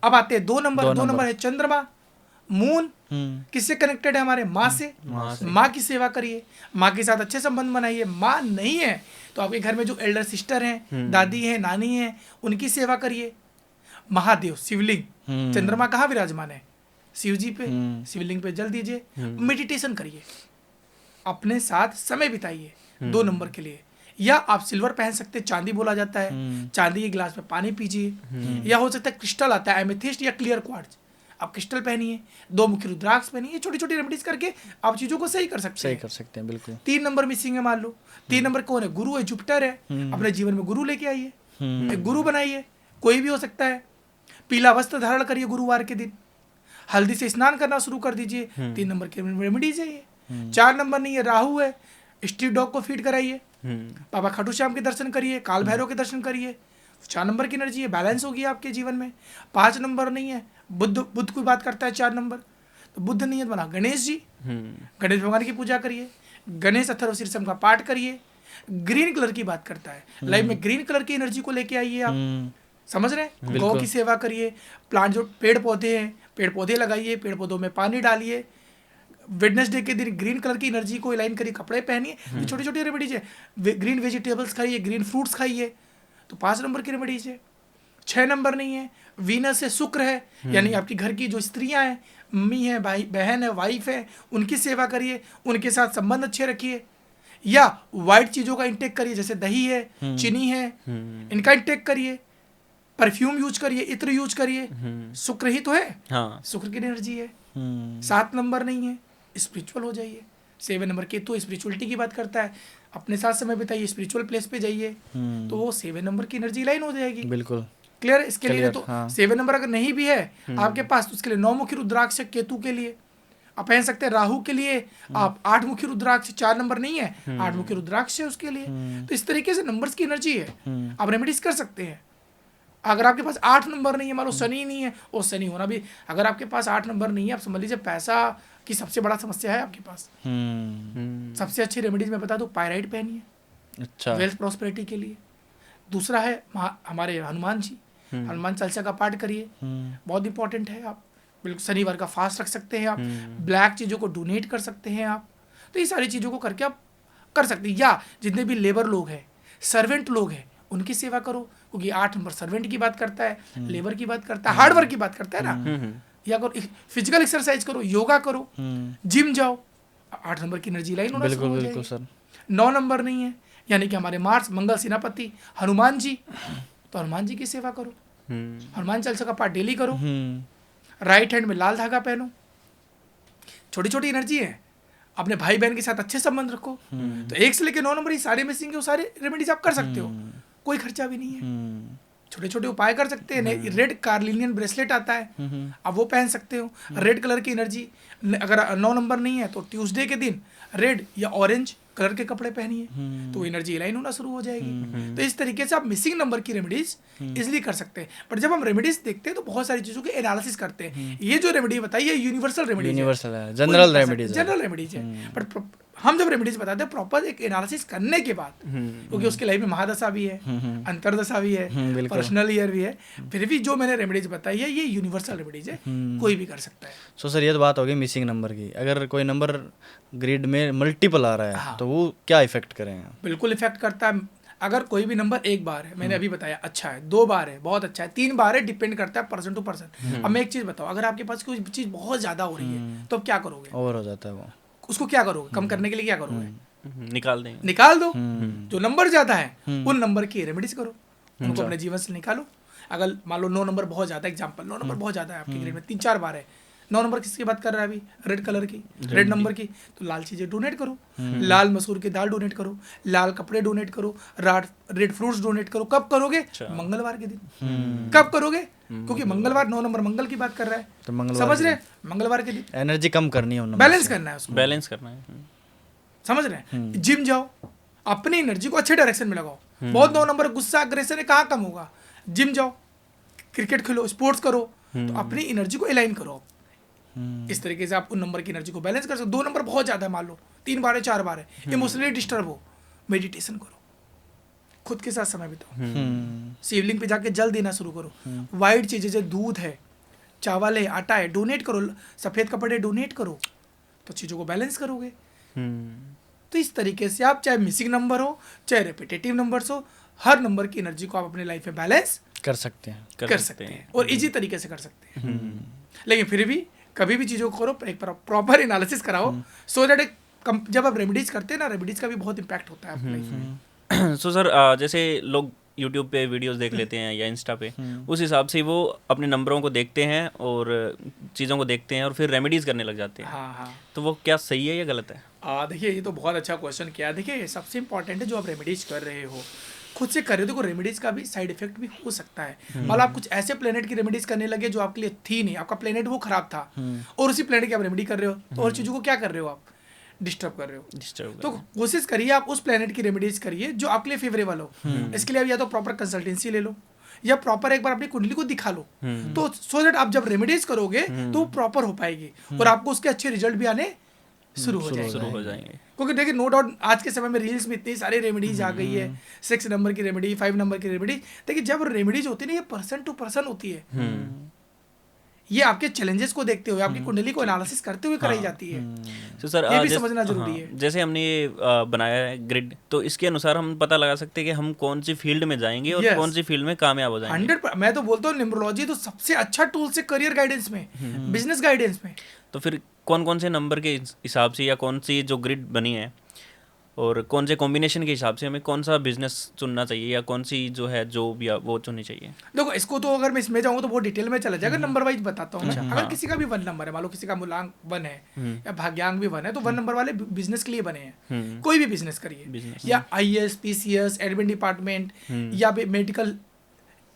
अब आते हैं 2 नंबर। 2 नंबर है चंद्रमा, मून। किससे कनेक्टेड है? हमारे माँ से। माँ की सेवा करिए, माँ के साथ अच्छे संबंध बनाइए। माँ नहीं है तो आपके घर में जो एल्डर सिस्टर हैं, दादी हैं, नानी हैं, उनकी सेवा करिए। महादेव, शिवलिंग, चंद्रमा कहाँ विराजमान है? शिव जी पे, शिवलिंग पे जल दीजिए। मेडिटेशन करिए, अपने साथ समय बिताइए 2 नंबर के लिए। या आप सिल्वर पहन सकते हैं, चांदी बोला जाता है, चांदी के गिलास में पानी पीजिए। या हो सकता है क्रिस्टल आता है, एमेथिस्ट या क्लियर क्वार्ट्ज, आप क्रिस्टल पहनिए, 2 मुखी रुद्राक्ष पहनिए। छोटी छोटी रेमेडीज करके आप चीजों को सही कर सकते हैं। बिल्कुल। 3 नंबर मिसिंग है मान लो, 3 नंबर कौन है? गुरु है, जुपिटर है। अपने जीवन में गुरु लेके आइए, एक गुरु बनाइए, कोई भी हो सकता है। पीला वस्त्र धारण करिए गुरुवार के दिन, हल्दी से स्नान करना शुरू कर दीजिए। 3 नंबर की रेमेडीज है ये। 4 नंबर नहीं है, राहु है, स्ट्रीट डॉग को फीड कराइए, बाबा खाटू श्याम के दर्शन करिए, काल भैरव के दर्शन करिए। 4 नंबर की एनर्जी है, बैलेंस होगी आपके जीवन में। 5 नंबर नहीं है, बुद्ध की बात करता है 4 नंबर, तो बुद्ध नियत बना गणेश जी, गणेश भगवान की पूजा करिए, गणेश अथर्व शीर्षम का पाठ करिए। ग्रीन कलर की बात करता है, लाइफ में ग्रीन कलर की एनर्जी को लेके आइए आप, समझ रहे हैं? गौ की सेवा करिए, प्लांट जो पेड़ पौधे हैं, पेड़ पौधे लगाइए, पेड़ पौधों में पानी डालिए। वेडनेसडे के दिन ग्रीन कलर की एनर्जी को अलाइन करिए, कपड़े पहनिए। ये छोटी छोटी रेमेडीज है। ग्रीन वेजिटेबल्स खाइए, ग्रीन फ्रूट्स खाइए, तो 5 नंबर की रेमेडीज है। 6 नंबर नहीं है, वीनस है, शुक्र है, यानी आपकी घर की जो स्त्रियां हैं, मम्मी है, भाई बहन है, वाइफ है, उनकी सेवा करिए, उनके साथ संबंध अच्छे रखिए। या वाइट चीज़ों का इंटेक करिए, जैसे दही है, चीनी है, इनका इंटेक करिए। परफ्यूम यूज करिए, इत्र यूज करिए, शुक्र ही तो है, हाँ, शुक्र की एनर्जी है। 7 नंबर नहीं है, स्पिरिचुअल हो जाइए। 7 नंबर केतु स्पिरिचुअलिटी की बात करता है, अपने साथ समय बिताइए, स्पिरिचुअल प्लेस पे जाइए, तो वो 7 नंबर की एनर्जी लाइन हो जाएगी। बिल्कुल क्लियर। इसके लिए तो 7 नंबर अगर नहीं भी है आपके पास, तो उसके लिए 9 मुखी रुद्राक्ष केतु के लिए आप पहन सकते हैं। राहु के लिए आप 8 मुखी रुद्राक्ष, 4 नंबर नहीं है, 8 मुखी रुद्राक्ष है उसके लिए। तो इस तरीके से नंबर्स की एनर्जी है, आप रेमेडीज कर सकते हैं। अगर आपके पास 8 नंबर नहीं है, मान लो शनि नहीं है, और शनि होना भी, अगर आपके पास 8 नंबर नहीं है, आप समझ लीजिए पैसा की सबसे बड़ा समस्या है आपके पास। सबसे अच्छी रेमेडीज मैं बता दूं, पायराइट पहनिए, अच्छा, वेल्थ प्रॉस्पेरिटी के लिए। दूसरा है हमारे हनुमान जी, हनुमान चालीसा का पाठ करिए, बहुत इंपॉर्टेंट है। आप बिल्कुल शनिवार का फास्ट रख सकते हैं, आप ब्लैक चीज़ों को डोनेट कर सकते हैं आप, तो ये सारी चीज़ों को करके आप कर सकते हैं। या जितने भी लेबर लोग हैं, सर्वेंट लोग हैं, उनकी सेवा करो, क्योंकि 8 नंबर सर्वेंट की बात करता है, लेबर की बात करता है, हार्ड वर्क की बात करता है ना। या करो फिजिकल एक्सरसाइज करो, योगा करो, जिम जाओ, 8 नंबर की एनर्जी लाइन होना शुरू हो जाएगी। सर 9 नंबर नहीं है, यानी कि हमारे मार्स मंगल सेनापति हनुमान जी, तो हनुमान जी की सेवा करो, हनुमान चालीसा का पाठ डेली करो, राइट हैंड में लाल धागा पहनो। छोटी छोटी एनर्जी है, अपने भाई बहन के साथ अच्छे संबंध रखो। तो 1 से लेकर 9 नंबर, ये सारे मिसिंग है, वो सारे रेमेडीज आप कर सकते हो, कोई खर्चा भी नहीं है। छोटे छोटे उपाय कर सकते हैं। रेड कार्लिनियन ब्रेसलेट आता है, आप वो पहन सकते हो। रेड कलर की एनर्जी, अगर 9 नंबर नहीं है तो ट्यूसडे के दिन रेड या ऑरेंज कलर के कपड़े पहनिए, तो एनर्जी अलाइन होना शुरू हो जाएगी। तो इस तरीके से आप मिसिंग नंबर की रेमेडीज इजिली कर सकते हैं। बट जब हम रेमेडीज देखते हैं तो बहुत सारी चीज़ों के एनालिसिस करते हैं। ये जो रेमेडी बताई है यूनिवर्सल रेमेडीज है, जनरल रेमेडीज है। बट हम जब रेमेडीज बताते हैं प्रॉपर एक एनालिसिस करने के बाद, क्योंकि उसके लाइफ में महादशा भी है, अंतरदशा भी है, पर्सनल ईयर भी है, फिर भी जो मैंने रेमेडीज बताई है ये यूनिवर्सल रेमेडीज है, कोई भी कर सकता है। सो सर, ये तो बात हो गई मिसिंग नंबर की। अगर कोई नंबर ग्रिड में मल्टीपल आ रहा है तो वो क्या इफेक्ट करेगा? बिल्कुल इफेक्ट करता है। अगर कोई भी नंबर 1 बार है, मैंने अभी बताया अच्छा है, 2 बार है बहुत अच्छा है, 3 बार है, डिपेंड करता है पर्सन टू पर्सन। अब मैं एक चीज़ बताऊँ, अगर आपके पास कोई चीज़ बहुत ज़्यादा हो रही है तो अब क्या करोगे? ओवर हो जाता है वो, उसको क्या करोगे? कम करने के लिए क्या करोगे? निकाल देंगे, निकाल दो। जो नंबर ज्यादा है उन नंबर की रेमेडीज करो, उनको अपने जीवन से निकालो। अगर मान लो 9 नंबर बहुत ज्यादा, एग्जांपल 9 नंबर बहुत ज्यादा है आपके ग्रेड में, 3-4 बार है, 9 नंबर किसकी बात कर रहा है अभी? रेड कलर की, रेड नंबर की, तो लाल चीजें डोनेट करो, लाल मसूर की दाल डोनेट करो, लाल कपड़े डोनेट करो, रेड फ्रूट्स डोनेट करो। कब करोगे? मंगलवार के दिन। कब करोगे? क्योंकि मंगलवार 9 नंबर मंगल की बात कर रहा है, तो मंगलवार समझ रहे हैं, मंगलवार के दिन एनर्जी कम करनी है, बैलेंस करना है उसको, बैलेंस करना है, समझ रहे हैं। जिम जाओ, अपनी एनर्जी को अच्छे डायरेक्शन में लगाओ। बहुत 9 नंबर गुस्सा अग्रेशन है, कहाँ कम होगा? जिम जाओ, क्रिकेट खेलो, स्पोर्ट्स करो, तो अपनी एनर्जी को अलाइन करो। इस तरीके से आप उन नंबर की एनर्जी को बैलेंस कर सकते हो। 2 नंबर बहुत ज्यादा है, मान लो 3 बार है, 4 बार है, इमोशनली डिस्टर्ब हो, मेडिटेशन करो, खुद के साथ समय बिताओ, शिवलिंग पे जाके जल देना शुरू करो। वाइट चीजें जैसे दूध है, चावल है, आटा है, डोनेट करो, सफेद कपड़े डोनेट करो, तो चीजों को बैलेंस करोगे। तो इस तरीके से आप चाहे मिसिंग नंबर हो, चाहे रेपिटेटिव नंबर्स हो, हर नंबर की एनर्जी को आप अपने लाइफ में बैलेंस कर सकते हैं, कर सकते हैं और इजी तरीके से कर सकते हैं। लेकिन फिर भी कभी भी चीज़ों को करो, एक प्रॉपर एनालिसिस कराओ, सो दैट जब आप रेमेडीज करते हैं ना, रेमेडीज का भी बहुत इंपैक्ट होता है अपनी लाइफ में। सो सर जैसे लोग यूट्यूब पे वीडियोस देख लेते हैं या इंस्टा पे, उस हिसाब से वो अपने नंबरों को देखते हैं और चीज़ों को देखते हैं और फिर रेमेडीज़ करने लग जाते हैं। हाँ हाँ। तो वो क्या सही है या गलत है? देखिए ये तो बहुत अच्छा क्वेश्चन किया। देखिए सबसे इंपॉर्टेंट है जो आप रेमेडीज कर रहे हो खुद से कर रहे हो, देखो रेमेडीज का भी साइड इफेक्ट भी हो सकता है। मतलब आप कुछ ऐसे प्लेनेट की रेमेडीज करने लगे जो आपके लिए थी नहीं, आपका प्लेनेट वो खराब था और उसी प्लेनेट की आप रेमेडी कर रहे हो, तो और चीज़ों को क्या कर रहे हो आप, डिस्टर्ब कर रहे हो। डिस्टर्ब तो कोशिश करिए आप उस प्लेनेट की रेमेडीज करिए जो आपके लिए फेवरेबल हो। इसके लिए आप या तो प्रॉपर कंसल्टेंसी ले लो या प्रॉपर एक बार अपनी कुंडली को दिखा लो, तो सो दैट आप जब रेमेडीज करोगे तो वो प्रॉपर हो पाएगी और आपको उसके अच्छे रिजल्ट भी आने शुरू हो जाएंगे। क्योंकि देखिए नो डाउट आज के समय में रील्स में इतनी सारी रेमेडीज आ गई है, 6 नंबर की रेमेडी, 5 नंबर की रेमेडी। देखिए जब रेमेडीज होती है ना ये पर्सन टू पर्सन होती है, ये आपके चैलेंजेस को देखते हुए आपकी कुंडली को एनालिसिस करते हुए कराई जाती है। तो सर ये भी समझना जरूरी है। जैसे हमने ये बनाया है ग्रिड, तो इसके अनुसार हम पता लगा सकते हैं कि हम कौन सी फील्ड में जाएंगे और कौन सी फील्ड में कामयाब हो जाएंगे। 100%। मैं तो बोलता हूँ न्यूमरोलॉजी तो सबसे अच्छा टूल है करियर गाइडेंस में, बिजनेस गाइडेंस में। तो फिर कौन कौन से नंबर के हिसाब से या कौन सी जो ग्रिड बनी है और कौन से कॉम्बिनेशन के हिसाब से हमें कौन सा बिजनेस चुनना चाहिए या कौन सी जो है जॉब या वो चुननी चाहिए? देखो इसको तो अगर मैं इसमें जाऊँ तो बहुत डिटेल में चला जाएगा, नंबर वाइज बताता हूँ मैं। अगर किसी का भी 1 नंबर है, मान लो किसी का मूलांक 1 है या भाग्यांक भी 1 है, तो 1 नंबर वाले बिजनेस के लिए बने हैं। कोई भी बिजनेस करिए, या IAS PCS एडमिन डिपार्टमेंट या मेडिकल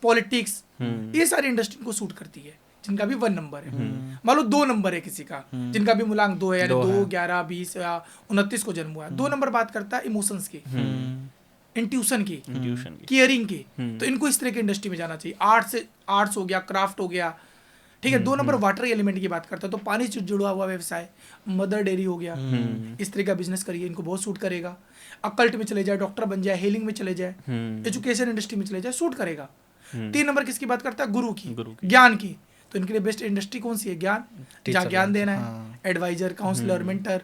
पॉलिटिक्स, ये सारी इंडस्ट्री को सूट करती है जिनका भी 1 नंबर है। मान लो 2 नंबर है किसी का जिनका भी मूलांक 2 है, यानी 2, 11, 20 या 29 को जन्म हुआ है। 2 नंबर बात करता है इमोशंस की, इंट्यूशन की, केयरिंग की, तो इनको इस तरह की इंडस्ट्री में जाना चाहिए। आर्ट्स हो गया, क्राफ्ट हो गया, ठीक है। 2 नंबर वाटर एलिमेंट की बात करता है तो पानी से जुड़ा हुआ व्यवसाय, मदर डेयरी हो गया, इस तरह का बिजनेस करिए, इनको बहुत सूट करेगा। अकल्ट में चले जाए, डॉक्टर बन जाए, हीलिंग में चले जाए, एजुकेशन इंडस्ट्री में चले जाए, सूट करेगा। 3 नंबर किसकी बात करता है, गुरु की, ज्ञान की, तो इनके लिए बेस्ट इंडस्ट्री कौन सी है, ज्ञान। जहाँ ज्ञान देना है, एडवाइजर, काउंसलर, मेंटर,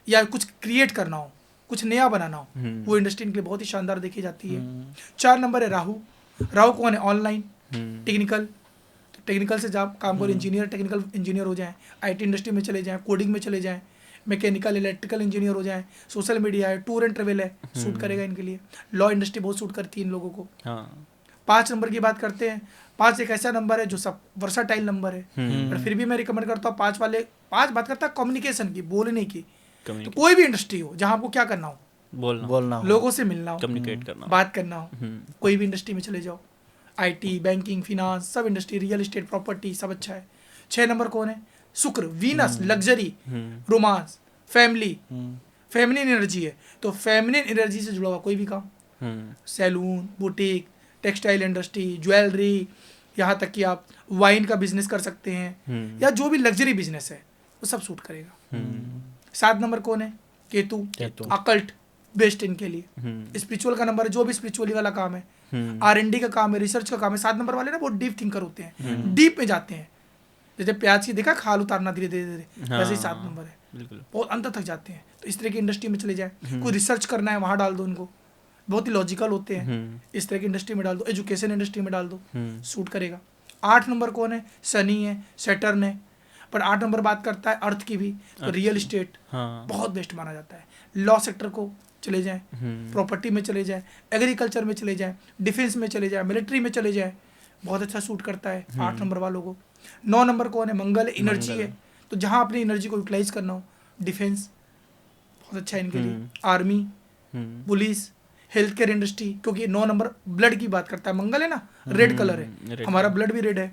या कुछ क्रिएट करना हो, कुछ नया बनाना हो, वो इंडस्ट्री इनके लिए बहुत ही शानदार देखी जाती है। 4 नंबर है राहु। राहु कौन है, ऑनलाइन, टेक्निकल, टेक्निकल से जब काम करो, इंजीनियर, टेक्निकल इंजीनियर हो जाएं, IT इंडस्ट्री में चले जाएं, कोडिंग में चले जाएं, मैकेनिकल इलेक्ट्रिकल इंजीनियर हो जाएं, सोशल मीडिया है, टूर एंड ट्रेवल है, सूट करेगा इनके लिए। लॉ इंडस्ट्री बहुत सूट करती है इन लोगों को। 5 नंबर की बात करते हैं। 5 एक ऐसा नंबर है जो सब वर्साटाइल नंबर है, पर फिर भी मैं रिकमेंड करता हूँ 5 बात करता है कम्युनिकेशन की, बोलने की। तो कोई भी इंडस्ट्री हो जहाँ आपको क्या करना हो, बोलना हो, लोगों से मिलना हो, कम्युनिकेट करना, बात करना हो, कोई भी इंडस्ट्री में चले जाओ, IT, बैंकिंग, फिनांस, सब इंडस्ट्री, रियल एस्टेट, प्रॉपर्टी, सब अच्छा है। 6 नंबर कौन है, शुक्र, Venus, luxury, romance, family, feminine energy है, तो फेमिनिन एनर्जी से जुड़ा हुआ कोई भी काम, salon, boutique, textile industry, jewellery, यहाँ तक कि आप वाइन का बिजनेस कर सकते हैं, या जो भी लग्जरी बिजनेस है वो सब सूट करेगा। 7 नंबर कौन है, केतु, अकल्ट, बेस्ट इनके लिए। स्पिरिचुअल का नंबर है, जो भी स्पिरिचुअली वाला काम है, R&D का काम है, रिसर्च का काम है। 7 नंबर वाले ना बहुत डीप थिंकर होते हैं, डीप में जाते हैं। जैसे प्याज की देखा खाल उतारना धीरे धीरे, वैसे ही 7 नंबर है, बहुत अंत तक जाते हैं। तो इस तरह की इंडस्ट्री में चले जाए, कोई रिसर्च करना है वहाँ डाल दो उनको, बहुत ही लॉजिकल होते हैं, इस तरह की इंडस्ट्री में डाल दो, एजुकेशन इंडस्ट्री में डाल दो, सूट करेगा। 8 नंबर कौन है, शनि है, सैटर्न है, पर 8 नंबर बात करता है अर्थ की भी, तो रियल इस्टेट बहुत बेस्ट माना जाता है। लॉ सेक्टर को चले जाएं, प्रॉपर्टी में चले जाएं, एग्रीकल्चर में चले जाएं, डिफेंस में चले जाएं, मिलिट्री में चले जाएं, बहुत अच्छा सूट करता है 8 नंबर वालों को। 9 नंबर कौन है, मंगल, एनर्जी है, तो जहाँ अपनी एनर्जी को यूटिलाइज करना हो, डिफेंस बहुत अच्छा है इनके लिए, army, police, health care industry, क्योंकि 9 नंबर ब्लड की बात करता है, मंगल है ना, रेड कलर है, हमारा ब्लड भी रेड है।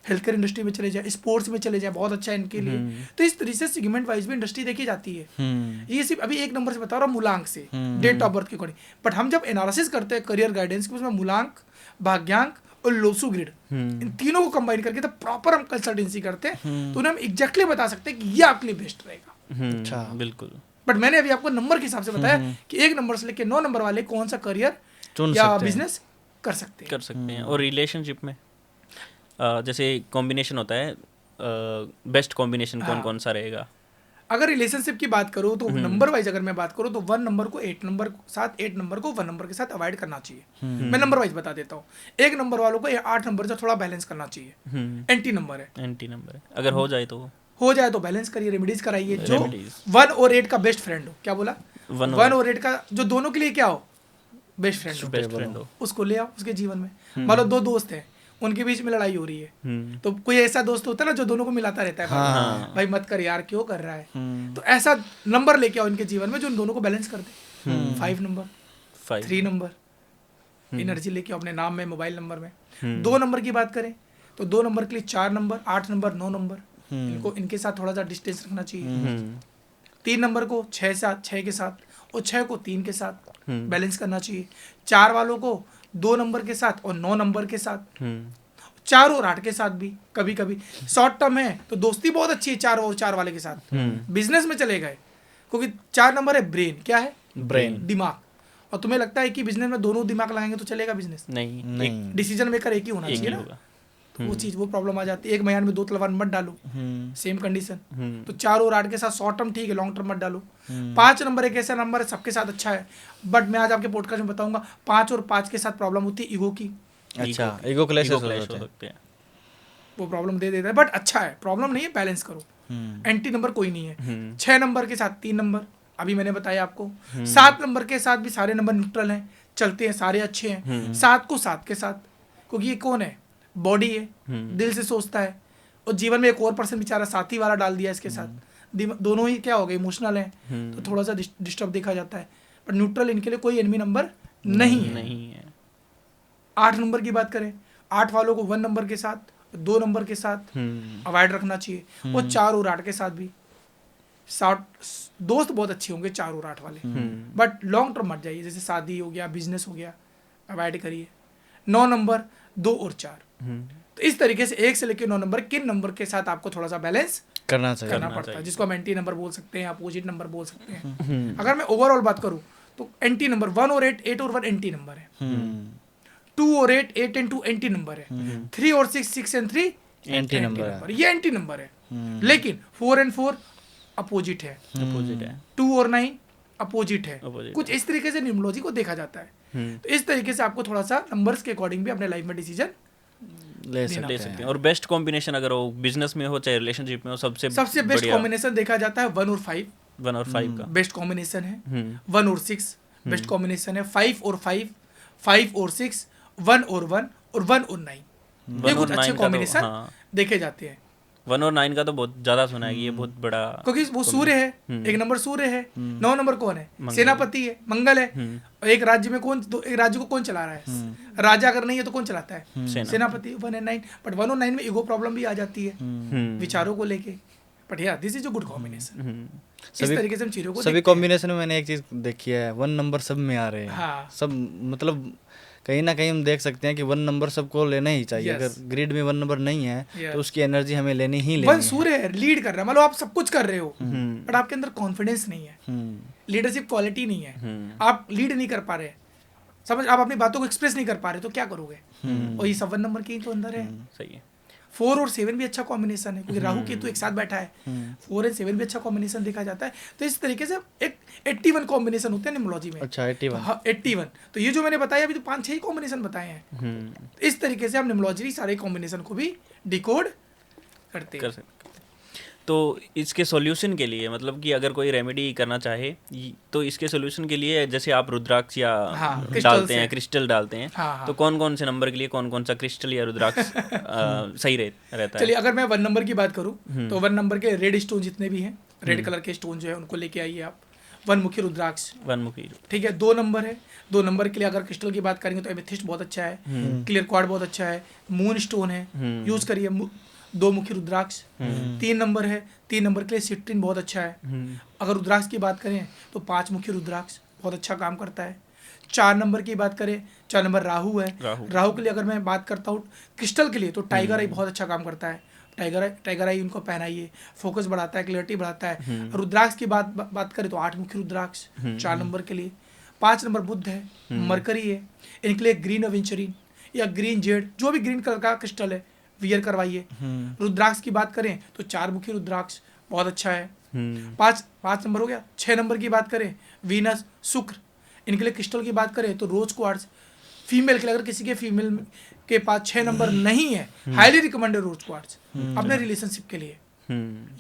हेल्थ केयर इंडस्ट्री में चले जाए, स्पोर्ट्स में चले जाए, बहुत अच्छा है इनके लिए। तो इस तरीके से सेगमेंट वाइज भी इंडस्ट्री देखी जाती है। ये सिर्फ अभी 1 नंबर से बता रहा हूँ, मूलांक से, डेट ऑफ बर्थ के अकॉर्डिंग। बट हम जब एनालिसिस करते हैं करियर गाइडेंस के, उसमें मूलांक, भाग्यांक और लोसू ग्रिड, इन तीनों को कंबाइन करके तो प्रॉपर हम कंसल्टेंसी करते हैं, तो उन्हें हम एग्जैक्टली बता सकते हैं कि ये आपके लिए बेस्ट रहेगा। अच्छा, बिल्कुल। बट मैंने अभी आपको नंबर के हिसाब से बताया कि 1 नंबर से लेकर 9 नंबर वाले कौन सा करियर या बिजनेस कर सकते हैं। और रिलेशनशिप में जैसे कॉम्बिनेशन होता है, बेस्ट कॉम्बिनेशन कौन कौन सा रहेगा? अगर रिलेशनशिप की बात करूँ तो नंबर वाइज अगर मैं बात करूँ तो 1 नंबर को 8 नंबर के साथ, 8 नंबर को 1 नंबर के साथ अवॉइड करना चाहिए। मैं नंबर वाइज बता देता हूँ। 1 नंबर वालों को 8 नंबर से थोड़ा बैलेंस करना चाहिए। एंटी नंबर है, अगर हो जाए तो बैलेंस करिए, रेमेडीज कराइए। जो 1 और 8 का बेस्ट फ्रेंड हो, क्या बोला, 1 और 8 का जो दोनों के लिए क्या हो, बेस्ट फ्रेंड हो। उसको ले आओ उसके जीवन में। मान लो 2 दोस्त हैं, उनके बीच में लड़ाई हो रही है, तो कोई ऐसा दोस्त होता है ना जो दोनों को मिलाता रहता है, भाई मत कर यार, क्यों कर रहा है, तो ऐसा नंबर लेके आओ इनके जीवन में जो इन दोनों को बैलेंस कर दे। 5 नंबर, 3 नंबर एनर्जी लेके आओ अपने नाम में, मोबाइल नंबर में। 2 नंबर की बात करें तो 2 नंबर के लिए 4 नंबर, 8 नंबर, 9 नंबर, इनको इनके साथ थोड़ा सा डिस्टेंस रखना चाहिए। 3 नंबर को 6 के साथ और 6 को 3 के साथ बैलेंस करना चाहिए। 4 वालों को 2 नंबर के साथ और 9 नंबर के साथ, 4 और 8 के साथ भी। कभी कभी शॉर्ट टर्म है तो दोस्ती बहुत अच्छी है 4 और 4 वाले के साथ, बिजनेस में चले गए, क्योंकि 4 नंबर है ब्रेन, क्या है ब्रेन, दिमाग। और तुम्हें लगता है कि बिजनेस में दोनों दिमाग लगाएंगे तो चलेगा बिजनेस? नहीं, डिसीजन मेकर एक ही होना चाहिए ना, तो वो चीज, वो प्रॉब्लम आ जाती है। एक म्यान में 2 तलवार मत डालो, सेम कंडीशन। तो 4 और 8 के साथ शॉर्ट टर्म ठीक है, लॉन्ग टर्म मत डालो। 5 नंबर एक ऐसा नंबर है सबके साथ अच्छा है, बट मैं आज आपके पॉडकास्ट में बताऊंगा 5 और 5 के साथ प्रॉब्लम होती है ईगो की। अच्छा, ईगो क्लैशेस हो सकते हैं, वो प्रॉब्लम दे देता है, बट अच्छा है, प्रॉब्लम नहीं है, बैलेंस करो। एंटी नंबर कोई नहीं है। 6 नंबर के साथ 3 नंबर, अभी मैंने बताया आपको। 7 नंबर के साथ भी सारे नंबर न्यूट्रल हैं, चलते हैं, सारे अच्छे हैं। 7 को 7 के साथ, क्योंकि ये कौन है, बॉडी है, दिल से सोचता है, और जीवन में एक और पर्सन बेचारा साथी वाला डाल दिया इसके साथ, दोनों ही क्या हो गए, इमोशनल हैं, तो थोड़ा सा डिस्टर्ब देखा जाता है। पर न्यूट्रल इनके लिए कोई एनिमी नंबर नहीं है। 8 नंबर की बात करें, 8 वालों को 1 नंबर के साथ, 2 नंबर के साथ अवॉइड रखना चाहिए, और 4 और 8 के साथ भी। दोस्त बहुत अच्छे होंगे 4 और 8 वाले, बट लॉन्ग टर्म मत जाइए, जैसे शादी हो गया, बिजनेस हो गया, अवॉइड करिए। 9 नंबर, 2 और 4, तो इस तरीके से 1 से लेकर 9 नंबर, किन नंबर के साथ आपको थोड़ा सा बैलेंस करना पड़ता है, जिसको हम एंटी नंबर बोल सकते हैं, अपोजिट नंबर बोल सकते हैं। अगर मैं ओवरऑल बात करूं तो एंटी नंबर 1 और 8, 8 और 1 एंटी नंबर है। 2 और 8, 8 एंड 2 एंटी नंबर है। 3 और 6, 6 एंड 3 एंटी नंबर है, ये एंटी नंबर है। लेकिन 4 एंड 4 अपोजिट है, 2 और 9 अपोजिट है। कुछ इस तरीके से न्यूमरोलॉजी को देखा जाता है। तो इस तरीके से आपको थोड़ा सा नंबर्स के अकॉर्डिंग भी अपने लाइफ में डिसीजन ले सकते हैं। और बेस्ट कॉम्बिनेशन अगर वो बिजनेस में हो चाहे रिलेशनशिप में हो, सबसे बेस्ट कॉम्बिनेशन देखा जाता है 1 और 5। 1 और 5 का बेस्ट कॉम्बिनेशन है। 1 और 6 बेस्ट कॉम्बिनेशन है। 5 और 5, 5 और 6, 1 और 1 और 1 और 9, ये कुछ अच्छे कॉम्बिनेशन देखे जाते हैं। 1 और 9 का तो बहुत ज्यादा सुना है, ये बहुत बड़ा, क्योंकि वो सूर्य है, एक नंबर सूर्य है, 9 नंबर कौन है, सेनापति है, मंगल है। और एक राज्य में एक राज्य को कौन चला रहा है, राजा अगर नहीं है तो कौन चलाता है, सेनापति। 1 और 9, बट 1 और 9 में ईगो प्रॉब्लम भी आ जाती है विचारों को लेके, बट यार this is a good combination. इस तरीके से हम चीजों को सभी कॉम्बिनेशन में मैंने एक चीज देखी है, 1 नंबर सब में आ रहे हैं, सब मतलब कहीं ना कहीं हम देख सकते हैं कि 1 नंबर सबको लेना ही चाहिए। अगर ग्रिड में 1 नंबर नहीं है तो उसकी एनर्जी हमें लेनी ही लेनी है। सूर्य है, लीड कर रहा है, मतलब आप सब कुछ कर रहे हो, बट आपके अंदर कॉन्फिडेंस नहीं है, लीडरशिप क्वालिटी नहीं है, आप लीड नहीं कर पा रहे, समझ, आप अपनी बातों को एक्सप्रेस नहीं कर पा रहे, तो क्या करोगे। और ये सब 1 नंबर की तो अंदर है। सही है। 4 और 7 भी अच्छा कॉम्बिनेशन है, क्योंकि राहु केतु एक साथ बैठा है। 4 और 7 भी अच्छा कॉम्बिनेशन देखा जाता है। तो इस तरीके से एक 81 कॉम्बिनेशन होते हैं न्यूमरोलॉजी में। अच्छा, 81। हाँ, 81। तो ये जो मैंने बताया अभी तो 5-6 ही कॉम्बिनेशन बताए हैं। इस तरीके से हम न्यूमरोलॉजी सारे कॉम्बिनेशन को भी डिकोड करते हैं। तो इसके सॉल्यूशन के लिए, मतलब कि अगर कोई रेमेडी करना चाहे तो इसके सॉल्यूशन के लिए जैसे आप रुद्राक्ष या डालते हैं, क्रिस्टल डालते हैं, तो कौन कौन से नंबर के लिए कौन कौन सा क्रिस्टल या रुद्राक्ष सही रहता है? चलिए, अगर मैं 1 नंबर की बात करूं तो 1 नंबर के रेड स्टोन जितने भी हैं, रेड कलर के स्टोन जो है उनको लेके आइए आप। 1 मुखी रुद्राक्ष, 1 मुखी, ठीक है। 2 नंबर है, 2 नंबर के लिए अगर क्रिस्टल की बात करेंगे तो एमेथिस्ट बहुत अच्छा है, क्लियर क्वार्ट्ज बहुत अच्छा है, मून स्टोन है, यूज करिए। 2 मुखी रुद्राक्ष। 3 नंबर है, 3 नंबर के लिए सिट्रिन बहुत अच्छा है। अगर रुद्राक्ष की बात करें तो 5 मुखी रुद्राक्ष बहुत अच्छा काम करता है। 4 नंबर की बात करें, 4 नंबर राहु है। राहु के लिए अगर मैं बात करता हूँ क्रिस्टल के लिए तो टाइगर आई बहुत अच्छा काम करता है। टाइगर आई उनको पहनाइए, फोकस बढ़ाता है, क्लियरिटी बढ़ाता है। रुद्राक्ष की बात करें तो 8 मुखी रुद्राक्ष 4 नंबर के लिए। 5 नंबर बुध है, मरकरी है, इनके लिए ग्रीन एवेंचरिन या ग्रीन जेड, जो भी ग्रीन कलर का क्रिस्टल है वियर करवाइए। रुद्राक्ष की बात करें तो 4 मुखी रुद्राक्ष बहुत अच्छा है। 5 नंबर हो गया। 6 नंबर की बात करें वीनस, शुक्र, इनके लिए क्रिस्टल की बात करें तो रोज क्वार्ट्ज। फीमेल के लिए अगर किसी के फीमेल के पास 6 नंबर नहीं है, हाईली रिकमेंडेड रोज क्वार्ट्ज अपने रिलेशनशिप के लिए।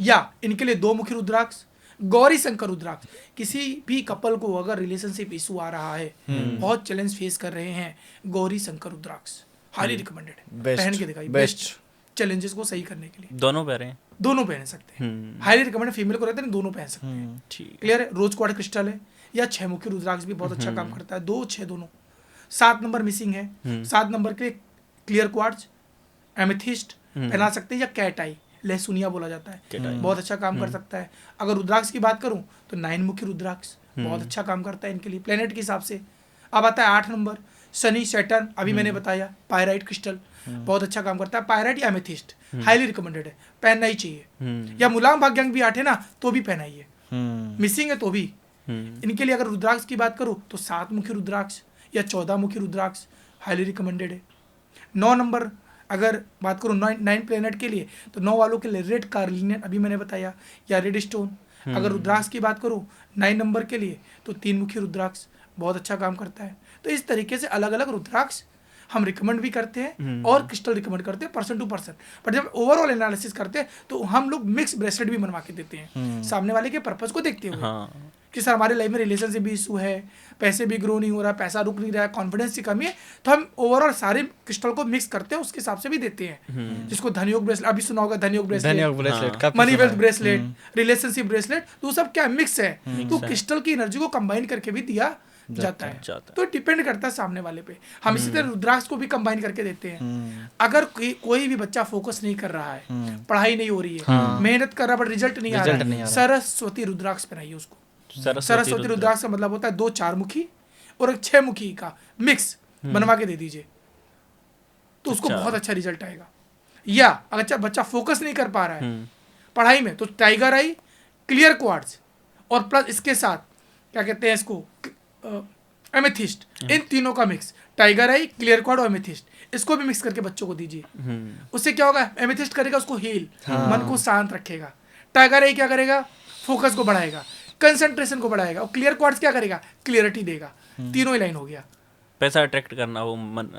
या इनके लिए 2 मुखी रुद्राक्ष गौरी शंकर रुद्राक्ष, किसी भी कपल को अगर रिलेशनशिप इशू आ रहा है, बहुत चैलेंज फेस कर रहे हैं, गौरी शंकर रुद्राक्ष हाईली रिकमेंडेड है। पहन के दिखाई, बेस्ट चैलेंजेस को सही करने के लिए। दोनों पहने, दोनों पहन सकते हैं, हाईली रिकमेंडेड। फीमेल को रहते हैं दोनों पहन सकते हैं, ठीक। क्लियर है। रोज क्वार्टर क्रिस्टल है या 6 मुखी रुद्राक्ष भी बहुत अच्छा काम करता है, 2 6 दोनों। 7 नंबर मिसिंग है, 7 नंबर के क्लियर क्वार्ट्ज, एमेथिस्ट पहना सकते हैं, या कैट आई लहसुनिया बोला जाता है, बहुत अच्छा काम कर सकता है। अगर रुद्राक्ष की बात करूं तो 9 मुखी रुद्राक्ष बहुत अच्छा काम करता है इनके लिए प्लेनेट के हिसाब से। अब आता है 8 नंबर शनि सैटर्न, अभी मैंने बताया। पायराइट क्रिस्टल बहुत अच्छा काम करता है, पायराइट या एमेथिस्ट हाईली रिकमेंडेड है, पहनना ही चाहिए। या मुलायम भाग्यांक भी 8 है ना, तो भी पहनाइए, मिसिंग है तो भी। इनके लिए अगर रुद्राक्ष की बात करूं तो 7 मुखी रुद्राक्ष या 14 मुखी रुद्राक्ष हाईली रिकमेंडेड है। 9 नंबर अगर बात करूं 9 प्लेनेट के लिए तो 9 वालों के लिए रेड कार्लिनियन अभी मैंने बताया, या रेड स्टोन। अगर रुद्राक्ष की बात करूं 9 नंबर के लिए तो 3 मुखी रुद्राक्ष बहुत अच्छा काम करता है। तो इस तरीके से अलग अलग रुद्राक्ष हम रिकमेंड भी करते हैं और क्रिस्टल रिकमेंड करते हैं पर्सन टू पर्सन। पर जब ओवरऑल एनालिसिस करते हैं तो हम लोग मिक्स ब्रेसलेट भी बनवा के देते हैं, सामने वाले के पर्पस को देखते हुए। कि सर हमारे लाइफ में रिलेशनशिप भी इशू है, पैसे भी ग्रो नहीं हो रहा, पैसा रुक नहीं रहा है, कॉन्फिडेंस की कमी है, तो हम ओवरऑल सारे क्रिस्टल को मिक्स करते हैं, उसके हिसाब से भी देते हैं। जिसको धनयोग ब्रेसलेट अभी सुना होगा, Dhanyog bracelet, money wealth bracelet, relationship bracelet, तो सब क्या मिक्स है, तो क्रिस्टल की एनर्जी को कंबाइन करके भी दिया जाता है। तो डिपेंड करता है सामने वाले पे। हम इसी तरह रुद्राक्ष को भी कंबाइन करके देते हैं। अगर कोई भी बच्चा फोकस नहीं कर रहा है, पढ़ाई नहीं हो रही है, मेहनत कर रहा है बट रिजल्ट नहीं आ रहा है, सरस्वती रुद्राक्ष पहनाइए उसको। सरस्वती रुद्राक्ष का मतलब होता है 2 4 मुखी और एक 6 मुखी का मिक्स बनवा के दे दीजिए, तो उसको बहुत अच्छा रिजल्ट आएगा। या अगर बच्चा फोकस नहीं कर पा रहा है पढ़ाई में, तो टाइगर आई, क्लियर क्वार्ट्ज और प्लस इसके साथ क्या कहते हैं इसको, एमेथिस्ट, इन तीनों का मिक्स, टाइगर आई, क्लियर क्वार्ट और एमेथिस्ट, इसको भी मिक्स करके बच्चों को दीजिए। उससे क्या होगा, एमेथिस्ट करेगा उसको हील, मन को शांत रखेगा। टाइगर आई क्या करेगा, फोकस को बढ़ाएगा, कंसंट्रेशन को बढ़ाएगा। और क्लियर क्वार्ट्ज क्या करेगा, क्लियरिटी देगा। तीनों ही लाइन हो गया। पैसा अट्रैक्ट करना हो,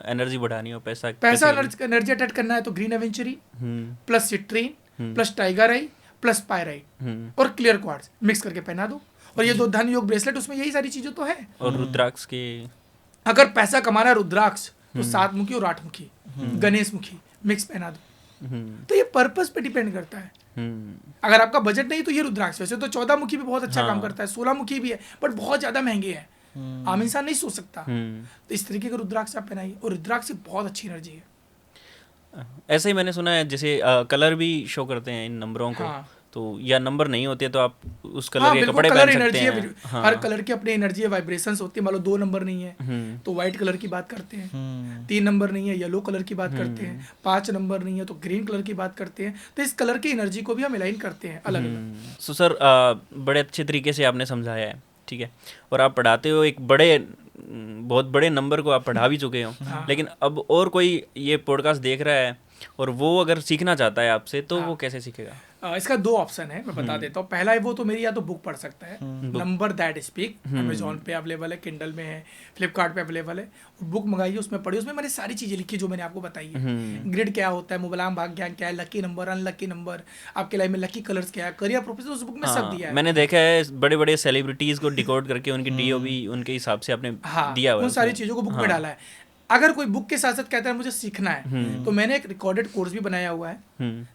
एनर्जी बढ़ानी हो, पैसा एनर्जी अट्रैक्ट करना है तो green aventurine plus citrine plus tiger eye plus pyrite और क्लियर क्वार्ट्ज मिक्स करके पहना दो। और ये 2 धन योग ब्रेसलेट, उसमें यही सारी चीजें तो है। और रुद्राक्ष के अगर पैसा कमाना है रुद्राक्ष तो 7 मुखी और 8 मुखी, गणेश मुखी मिक्स पहना दो। तो ये पर्पस पे डिपेंड करता है। अगर आपका बजट नहीं तो ये रुद्राक्ष, वैसे तो 14 मुखी भी बहुत अच्छा काम करता है, 16 मुखी भी है, बट बहुत ज्यादा महंगे हैं, आम इंसान नहीं सोच सकता। तो इस तरीके का रुद्राक्ष आप पहनाइए, और रुद्राक्ष से बहुत अच्छी एनर्जी है। ऐसे ही मैंने सुना है जैसे कलर भी शो करते हैं इन नंबरों को, तो या नंबर नहीं होते तो आप उस कलर के कपड़े पहन सकते हैं। हर कलर की अपनी एनर्जी है, वाइब्रेशंस होती है। मान लो 2 नंबर नहीं है तो व्हाइट कलर की बात करते हैं, 3 नंबर नहीं है येलो कलर की बात करते हैं, 5 नंबर नहीं है तो ग्रीन कलर की बात करते हैं। तो इस कलर की एनर्जी को भी हम अलाइन करते हैं अलग अलग। सो सर बड़े अच्छे तरीके से आपने समझाया है, ठीक है। और आप पढ़ाते हो, एक बहुत बड़े नंबर को आप पढ़ा भी चुके हो। लेकिन अब और कोई ये पॉडकास्ट देख रहा है और वो अगर सीखना चाहता है आपसे, तो वो कैसे सीखेगा? इसका 2 ऑप्शन है, मैं बता देता हूँ। पहला है वो तो मेरी या तो बुक पढ़ सकता है, नंबर दैट स्पीक, अमेजोन पे अवेलेबल है, किंडल में है, फ्लिपकार्ट पे अवेलेबल है। बुक मंगाइए, उसमें पढ़िए, उसमें मैंने सारी चीजें लिखी जो मैंने आपको बताई है। ग्रिड क्या होता है, मुबलाम भाग्यांक क्या है, लकी नंबर, अनलकी नंबर, आपके लाइफ में लकी कलर्स क्या है, करियर प्रोफेशन, उस बुक में सब दिया है। मैंने देखा है बड़े बड़े सेलिब्रिटीज को डिकोड करके उनकी डीओबी उनके हिसाब से आपने दिया हुआ है, उन सारी चीजों को बुक में डाला है। अगर कोई बुक के साथ साथ कहता है मुझे सीखना है, तो मैंने एक रिकॉर्डेड कोर्स भी बनाया हुआ है,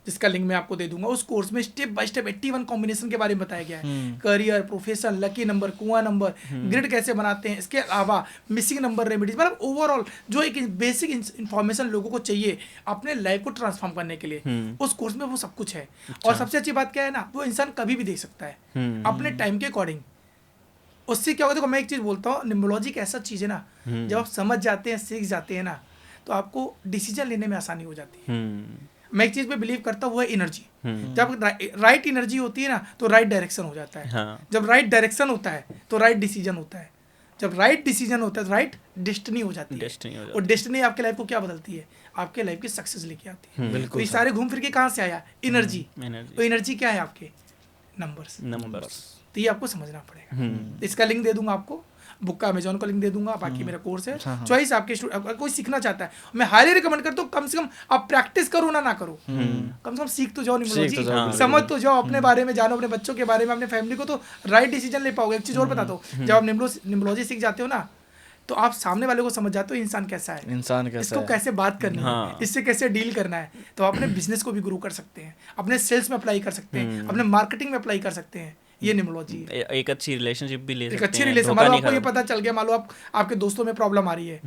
जिसका लिंक मैं आपको दे दूंगा। उस कोर्स में स्टेप बाय स्टेप 81 कॉम्बिनेशन के बारे में बताया गया है। करियर, प्रोफेशन, लकी नंबर, कुआं नंबर, ग्रिड कैसे बनाते हैं, इसके अलावा मिसिंग नंबर रेमेडीज, मतलब ओवरऑल जो एक बेसिक इन्फॉर्मेशन लोगों को चाहिए अपने लाइफ को ट्रांसफॉर्म करने के लिए, उस कोर्स में वो सब कुछ है। और सबसे अच्छी बात क्या है ना, वो इंसान कभी भी देख सकता है अपने टाइम के अकॉर्डिंग। उससे क्या होता है, मैं एक चीज़ बोलता हूँ, न्यूमरोलॉजी एक ऐसा चीज़ है ना, जब आप समझ जाते हैं, सीख जाते हैं ना, तो आपको डिसीजन लेने में आसानी हो जाती है। मैं एक चीज़ पे बिलीव करता हूँ, वो है एनर्जी। जब राइट एनर्जी होती है ना, तो राइट डायरेक्शन हो जाता है। जब राइट डायरेक्शन होता है तो राइट डिसीजन होता है। जब राइट डिसीजन होता है तो राइट डेस्टिनी हो जाती है। और डेस्टिनी आपके लाइफ को क्या बदलती है, आपके लाइफ की सक्सेस लेके आती है। तो ये सारे घूम फिर के कहाँ से आया, एनर्जी। तो एनर्जी क्या है, आपके नंबर्स। तो ये आपको समझना पड़ेगा। इसका लिंक दे दूंगा आपको। बुक का अमेजोन का लिंक दे दूंगा, बाकी मेरा कोर्स है, चॉइस आपके अगर कोई सीखना चाहता है मैं हाईली रिकमेंड करता हूँ कम से कम आप प्रैक्टिस करो ना करो, कम से कम सीख तो जाओ न्यूमरोलॉजी, समझ तो जाओ, अपने बारे में जानो, अपने बच्चों के बारे में, अपने फैमिली को तो राइट डिसीजन ले पाओगे। एक चीज़ और बताता हूँ, जब आप न्यूमरोलॉजी सीख जाते हो ना तो आप सामने वाले को समझ जाते हो इंसान कैसा है, इसको कैसे बात करनी है, इससे कैसे डील करना है, तो अपने बिजनेस को भी ग्रो कर सकते हैं, अपने सेल्स में अप्लाई कर सकते हैं, अपने मार्केटिंग में अप्लाई कर सकते हैं। ये न्यूमरोलॉजी है। एक अच्छी रिलेशनशिप भी ले सकते हैं, एक अच्छी रिलेशन, मान लो आपको ये पता चल गया, मान लो आपके दोस्तों में प्रॉब्लम आ रही है,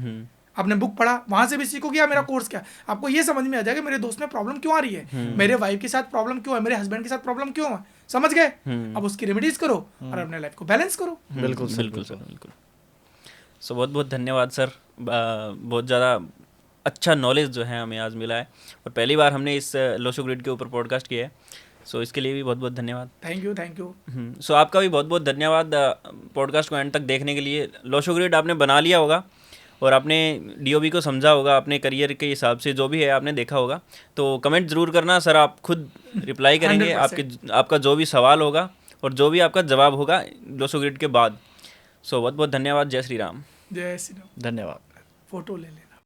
आपने बुक पढ़ा, वहां से भी सीखोगे, मेरा कोर्स क्या, आपको ये समझ में आ जाएगा मेरे दोस्त में प्रॉब्लम क्यों आ रही है, मेरे वाइफ के साथ प्रॉब्लम क्यों है, मेरे हस्बैंड के साथ प्रॉब्लम क्यों है, समझ गए, अब उसकी रेमेडीज करो और अपने लाइफ को बैलेंस करो। बिल्कुल बिल्कुल सर, बिल्कुल। सो बहुत बहुत धन्यवाद सर, बहुत ज़्यादा अच्छा नॉलेज जो है हमें आज मिला है, और पहली बार हमने इस लोशो ग्रिड के ऊपर पॉडकास्ट किया है, सो इसके लिए भी बहुत बहुत धन्यवाद। Thank you. सो आपका भी बहुत बहुत धन्यवाद पॉडकास्ट को एंड तक देखने के लिए। लोशो ग्रिड आपने बना लिया होगा और आपने डीओबी को समझा होगा, अपने करियर के हिसाब से जो भी है आपने देखा होगा, तो कमेंट ज़रूर करना सर, आप खुद रिप्लाई करेंगे आपका जो भी सवाल होगा और जो भी आपका जवाब होगा लोशो ग्रिड के बाद। सो बहुत बहुत धन्यवाद। जय श्री राम। जय श्री राम। धन्यवाद। फोटो ले ले।